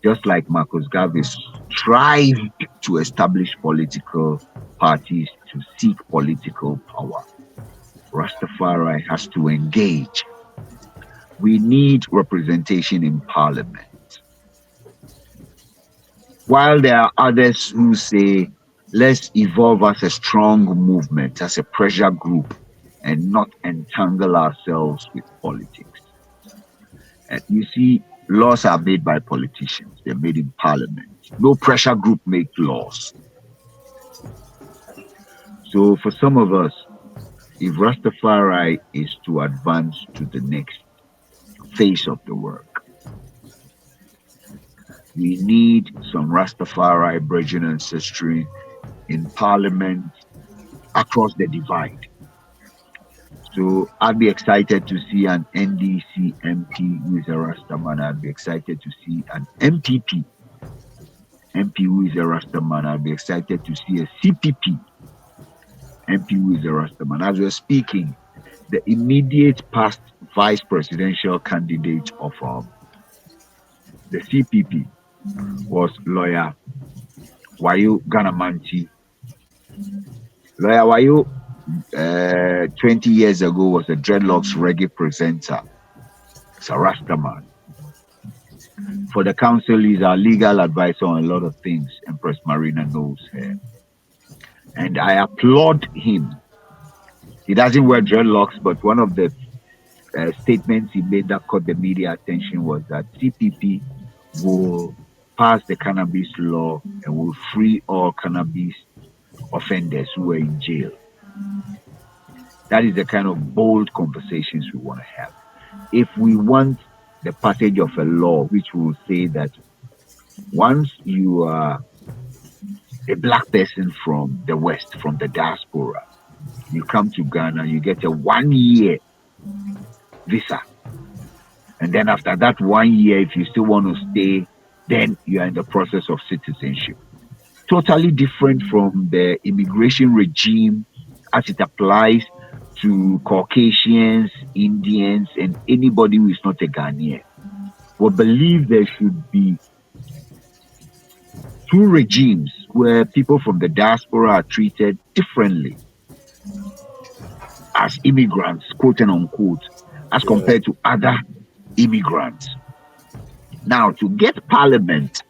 C: just like Marcus Garvey strived to establish political parties to seek political power, Rastafari has to engage. We need representation in parliament. While there are others who say, let's evolve as a strong movement, as a pressure group, and not entangle ourselves with politics. And you see, laws are made by politicians. They're made in parliament. No pressure group makes laws. So for some of us, if Rastafari is to advance to the next phase of the work, we need some Rastafari bridging ancestry in parliament across the divide. So I'd be excited to see an NDC MP who is a Rastaman. I'd be excited to see an MPP MP who is a Rastaman. I'd be excited to see a CPP MP who is a Rastaman. As we're speaking, the immediate past vice presidential candidate of the CPP was lawyer Wayo Ganamanti. Lawyer Wayo 20 years ago was a dreadlocks reggae presenter. It's a Rasta man. For the council, he's our legal advisor on a lot of things. Empress Marina knows him. And I applaud him. He doesn't wear dreadlocks, but one of the statements he made that caught the media attention was that CPP will pass the cannabis law and will free all cannabis offenders who are in jail. That is the kind of bold conversations we want to have. If we want the passage of a law which will say that once you are a black person from the West, from the diaspora, you come to Ghana, you get a 1-year visa. And then after that 1 year, if you still want to stay, then you are in the process of citizenship. Totally different from the immigration regime as it applies to Caucasians, Indians, and anybody who is not a Ghanaian. We believe there should be two regimes where people from the diaspora are treated differently as immigrants, quote and unquote, as compared to other immigrants. Now, to get Parliament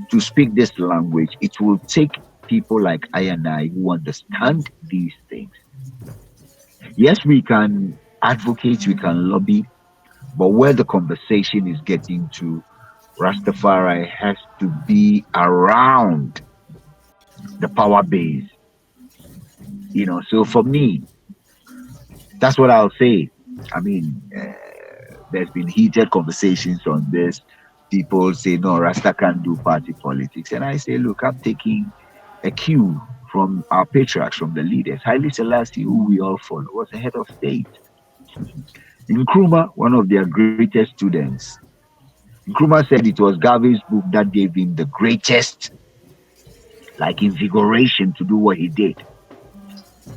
C: to speak this language, it will take people like I and I who understand these things. Yes, we can advocate, we can lobby, but where the conversation is getting to, Rastafari has to be around the power base. You know, so for me, that's what I'll say. I mean, there's been heated conversations on this. People say, no, Rasta can't do party politics. And I say, look, I'm taking a cue from our patriarchs, from the leaders. Haile Selassie, who we all follow, was a head of state. Nkrumah, one of their greatest students, Nkrumah said it was Garvey's book that gave him the greatest, like, invigoration to do what he did.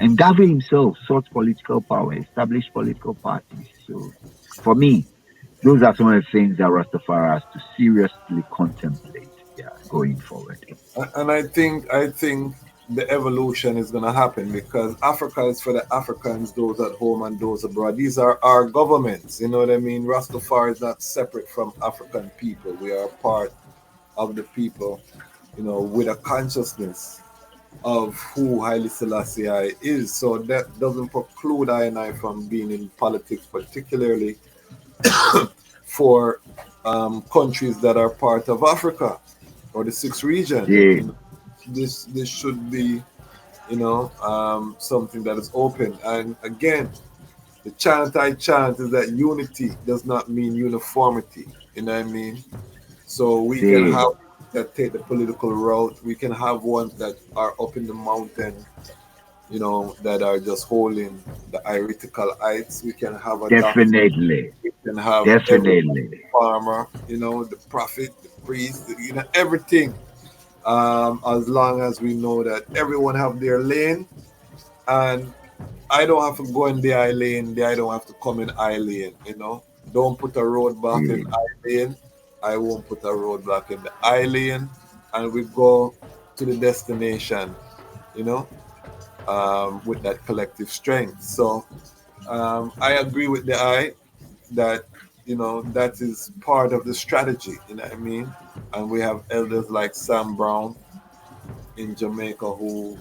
C: And Garvey himself sought political power, established political parties. So, for me, those are some of the things that Rastafari has to seriously contemplate, going forward.
D: And I think the evolution is going to happen because Africa is for the Africans, those at home and those abroad. These are our governments, you know what I mean? Rastafari is not separate from African people. We are part of the people, you know, with a consciousness of who Haile Selassie is. So that doesn't preclude I and I from being in politics, particularly for countries that are part of Africa or the sixth region.
C: Yeah.
D: This should be, you know, something that is open. And again, the chant I chant is that unity does not mean uniformity. You know what I mean? So we can have that take the political route. We can have ones that are up in the mountain, you know, that are just holding the heretical heights. We can have a
C: definitely.
D: Doctor. We can have
C: definitely
D: farmer, you know, the prophet, the priest, you know, everything. As long as we know that everyone have their lane, and I don't have to go in the I lane, I don't have to come in I lane, you know. Don't put a roadblock in I lane. I won't put a roadblock in the I lane, and we go to the destination, you know, with that collective strength. So I agree with the I that, you know, that is part of the strategy, you know what I mean? And we have elders like Sam Brown in Jamaica who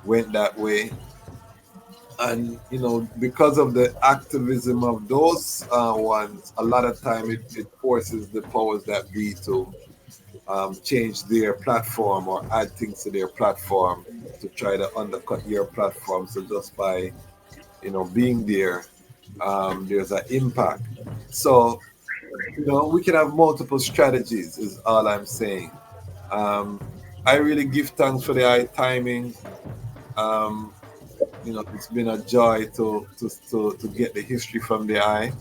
D: went that way. And, you know, because of the activism of those ones, a lot of time it forces the powers that be to change their platform or add things to their platform to try to undercut your platform. So just by, you know, being there, there's an impact. So, you know, we can have multiple strategies is all I'm saying. I really give thanks for the high timing. You know, it's been a joy to get the history from the eye.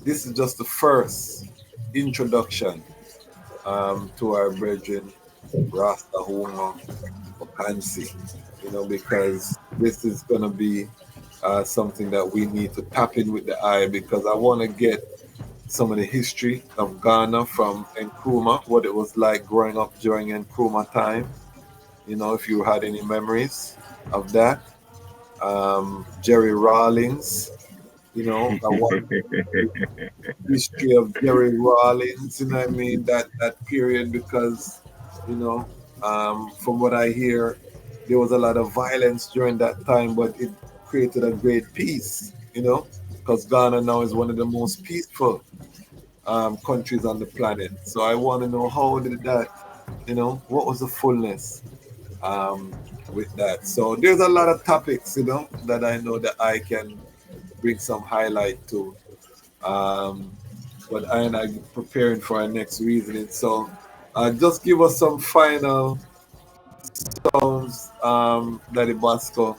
D: This is just the first introduction to our brethren, Ras Ahuma, Ocansey, you know, because this is going to be something that we need to tap in with the eye, because I want to get some of the history of Ghana from Nkrumah, what it was like growing up during Nkrumah time, you know, if you had any memories of that. Jerry Rawlings. I want history of Jerry Rawlings, I mean, that period, because, you know, from what I hear, there was a lot of violence during that time, but it created a great peace, because Ghana now is one of the most peaceful countries on the planet. So I want to know how did that, what was the fullness with that. So there's a lot of topics, that I know that I can bring some highlight to. But I and I preparing for our next reasoning. So just give us some final sounds, Daddy Bosco,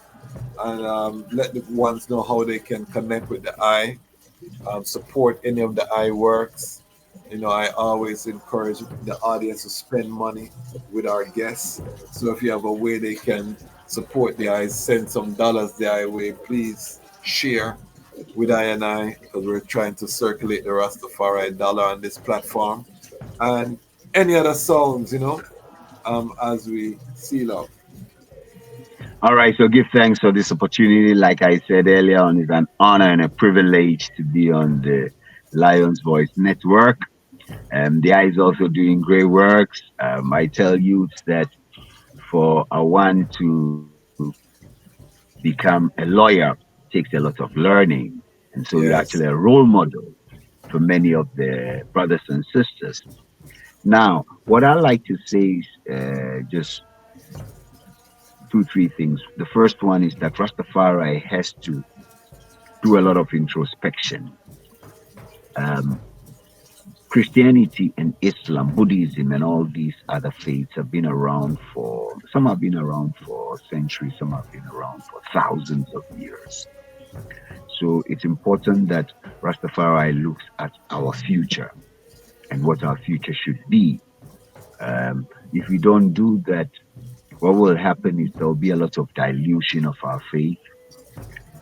D: and let the ones know how they can connect with the eye, support any of the eye works. I always encourage the audience to spend money with our guests. So if you have a way they can support the eye, send some dollars the eye way, please share with I and I, because we're trying to circulate the Rastafari dollar on this platform. And any other songs, as we seal up.
C: All right, so give thanks for this opportunity. Like I said earlier on, it's an honor and a privilege to be on the Lion's Voice Network. The eye is also doing great works. I tell youths that for a one to become a lawyer takes a lot of learning. And so you're actually
D: Yes.
C: a role model for many of the brothers and sisters. Now, what I like to say is just two, three things. The first one is that Rastafari has to do a lot of introspection. Um, Christianity and Islam, Buddhism, and all these other faiths have been around for, some have been around for centuries, some have been around for thousands of years. So it's important that Rastafari looks at our future and what our future should be. If we don't do that, what will happen is there will be a lot of dilution of our faith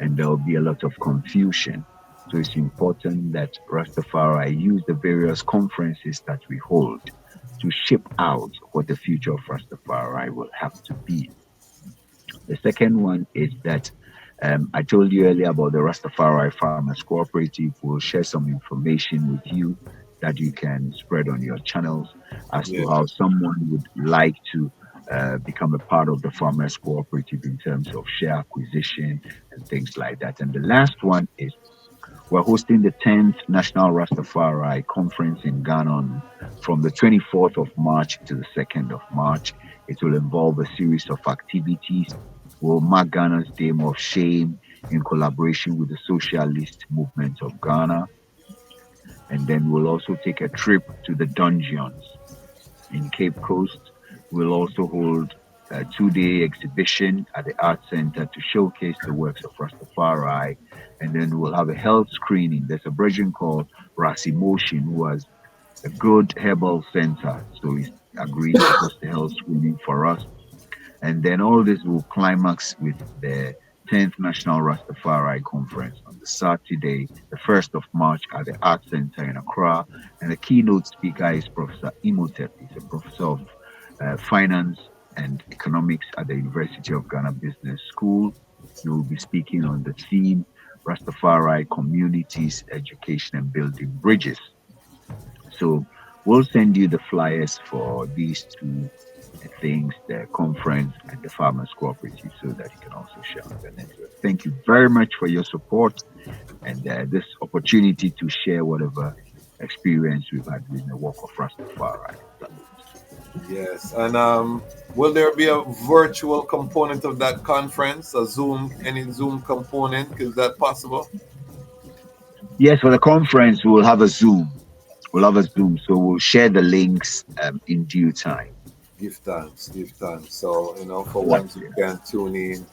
C: and there will be a lot of confusion. So it's important that Rastafari use the various conferences that we hold to shape out what the future of Rastafari will have to be. The second one is that I told you earlier about the Rastafari Farmers Cooperative. We'll share some information with you that you can spread on your channels as to
D: Yeah.
C: how someone would like to become a part of the Farmers Cooperative in terms of share acquisition and things like that. And the last one is we're hosting the 10th National Rastafari Conference in Ghana from the 24th of March to the 2nd of March. It will involve a series of activities. We'll mark Ghana's Day of Shame in collaboration with the Socialist Movement of Ghana. And then we'll also take a trip to the dungeons in Cape Coast. We'll also hold a 2-day exhibition at the Art Center to showcase the works of Rastafari. And then we'll have a health screening. There's a brethren called Ras Emotion who has a good herbal center. So he's agreed to host the health screening for us. And then all this will climax with the 10th National Rastafari Conference on the Saturday, the 1st of March at the Art Center in Accra. And the keynote speaker is Professor Imhotep. He's a professor of finance and economics at the University of Ghana Business School. He will be speaking on the theme Rastafari Communities, Education and Building Bridges. So we'll send you the flyers for these two things, the conference and the Farmers Cooperative, so that you can also share on the network. Thank you very much for your support and this opportunity to share whatever experience we've had with the work of Rastafari.
D: Yes. And will there be a virtual component of that conference? Any Zoom component? Is that possible?
C: Yes, for the conference, we'll have a Zoom. We'll have a Zoom, so we'll share the links in due time.
D: Give thanks. So, for once you can tune in,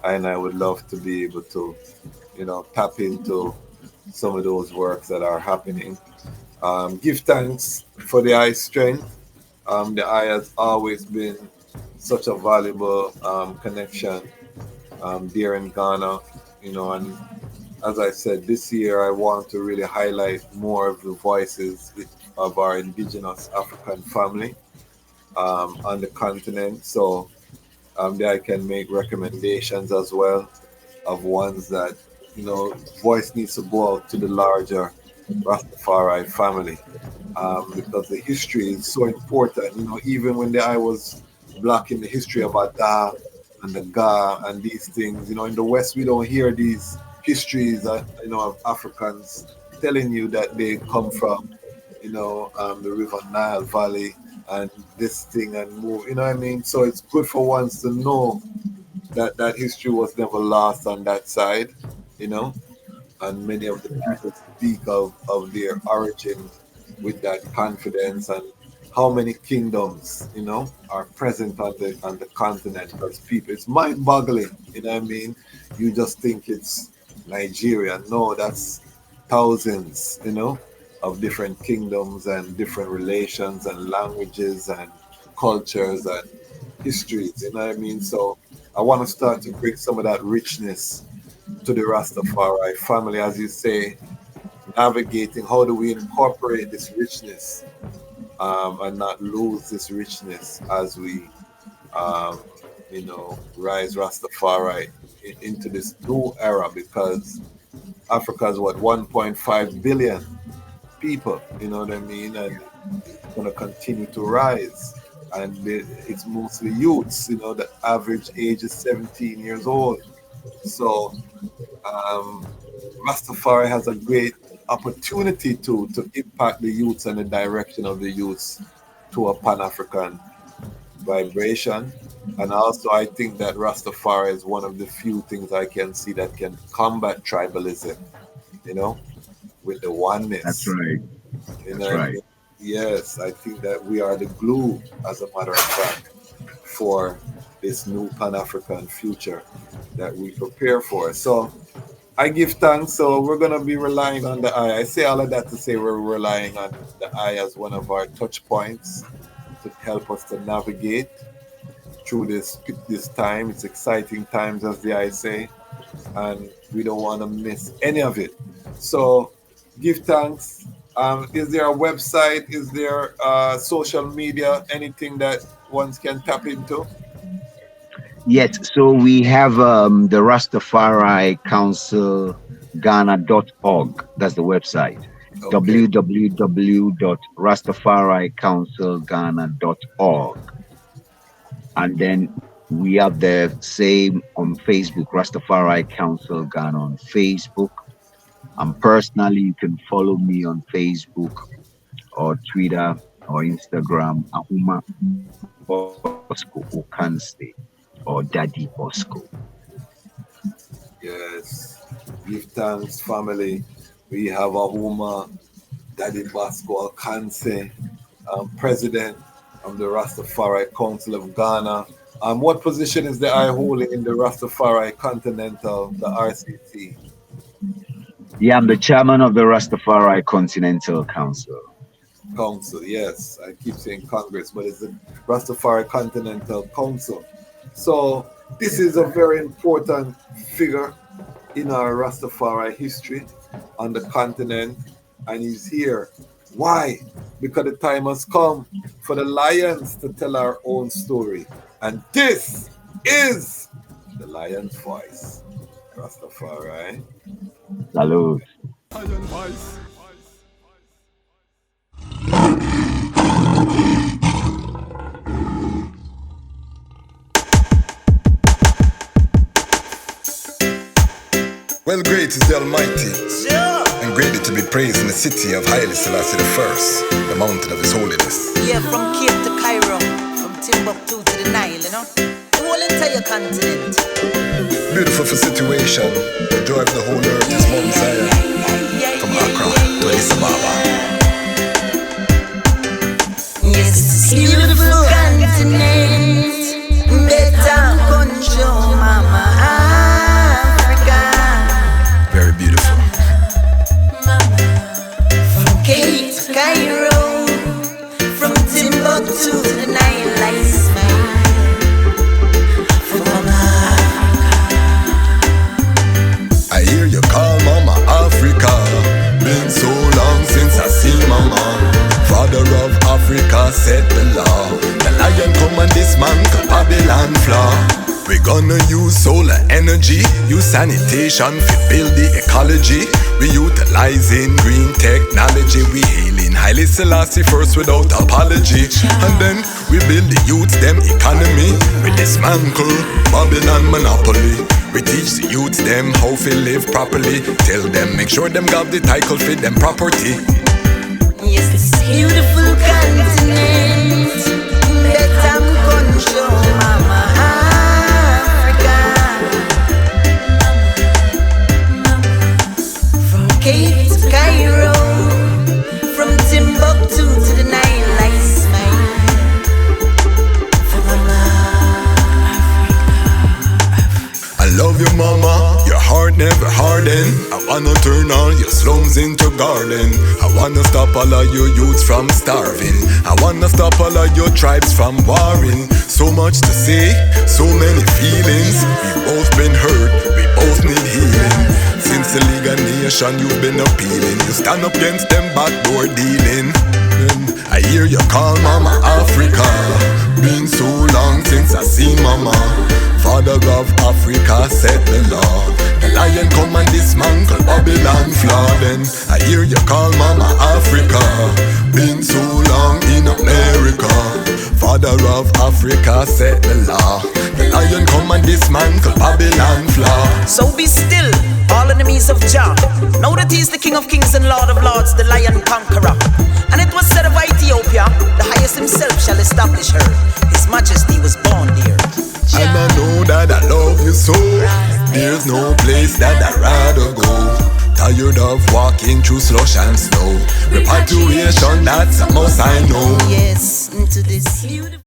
D: and I would love to be able to, tap into some of those works that are happening. Give thanks for the eye strength. The eye has always been such a valuable connection there in Ghana, and as I said, this year I want to really highlight more of the voices of our indigenous African family on the continent. So there I can make recommendations as well. of ones that, voice needs to go out to the larger Rastafari family, because the history is so important. Even when the I was black in the history of Ada and the Ga and these things, in the West we don't hear these histories, of Africans telling you that they come from, the River Nile Valley and this thing and move. You know what I mean? So it's good for ones to know that history was never lost on that side, and many of the people speak of their origin with that confidence, and how many kingdoms, are present on the continent. Because people, it's mind-boggling, you know what I mean? You just think it's Nigeria. No, that's thousands, of different kingdoms and different relations and languages and cultures and histories, you know what I mean? So I want to start to bring some of that richness to the Rastafari family, as you say, navigating how do we incorporate this richness, and not lose this richness as we, rise Rastafari into this new era, because Africa is 1.5 billion people, you know what I mean, and it's going to continue to rise. And it's mostly youths, the average age is 17 years old. So Rastafari has a great opportunity to impact the youths and the direction of the youths to a Pan-African vibration. And also I think that Rastafari is one of the few things I can see that can combat tribalism, with the oneness.
C: That's right. That's right.
D: Yes, I think that we are the glue, as a matter of fact, for this new Pan-African future that we prepare for. So I give thanks. So we're going to be relying on the eye. I say all of that to say we're relying on the eye as one of our touch points to help us to navigate through this time. It's exciting times, as the eye say, and we don't want to miss any of it. So give thanks. Is there a website? Is there social media? Anything that ones can tap into?
C: Yes, so we have the Rastafari Council Ghana.org. That's the website. Okay. www.rastafaricouncilghana.org. And then we have the same on Facebook, Rastafari Council Ghana on Facebook. And personally, you can follow me on Facebook or Twitter or Instagram, Ahuma Bosco Ocansey or Daddy Bosco.
D: Yes, give thanks, family. We have Ahuma, Daddy Bosco Ocansey, President of the Rastafari Council of Ghana. What position is the I holding in the Rastafari Continental, the RCC?
C: Yeah, I'm the chairman of the Rastafari Continental Council.
D: Council, yes. I keep saying Congress, but it's the Rastafari Continental Council. So this is a very important figure in our Rastafari history on the continent, and he's here. Why? Because the time has come for the lions to tell our own story. And this is the lion's voice. Rastafari.
C: Salud.
E: Lion voice.
J: Well, great is the Almighty, and greatly to be praised in the city of Haile Selassie I, the mountain of His holiness.
H: Yeah, from Cape to Cairo, from Timbuktu to the Nile, the whole entire continent.
J: Beautiful for situation, the joy of the whole earth is Mount Zion, from Accra to Addis Ababa.
H: Yes, it's beautiful continent, better control, mama.
J: Very beautiful.
H: From Cape to Cairo, from Timbuktu to the Nile, I smile. From
J: I hear you call Mama Africa. Been so long since I seen Mama. Father of Africa set the law. The lion come and dismantle Babylon flaw. We gonna use solar energy, use sanitation to build the ecology. We utilizing green technology. We hailing Haile Selassie first without apology. And then we build the youth them economy. We dismantle Babylon monopoly. We teach the youth them how to live properly. Tell them make sure them got the title fit them property.
H: Yes, this beautiful continent that I'm gonna show Mama Africa. From Cape to Cairo, from Timbuktu to the Nile, I smile for Mama Africa.
J: I love you, mama, your heart never harden. I wanna turn all your slums into garden. I wanna stop all of your youths from starving. I wanna stop all of your tribes from warring. So much to say, so many feelings. We both been hurt, we both need healing. Since the League of Nations you've been appealing. You stand up against them backdoor dealing. I hear you call Mama Africa. Been so long since I see Mama. Father of Africa set the law. The lion come and dismantle Babylon flood. And I hear you call Mama Africa. Been so long in America. Father of Africa set the law. The lion come and dismantle Babylon flood.
H: So be still, all enemies of Jah. Know that he's the King of Kings and Lord of Lords, the Lion Conqueror. And it was said of Ethiopia, the highest himself shall establish her. His majesty was born there.
J: And I know that I love you so. There's no place that I'd rather go. Tired of walking through slush and snow. Repatriation, that's a must I know.
H: Yes, into this beautiful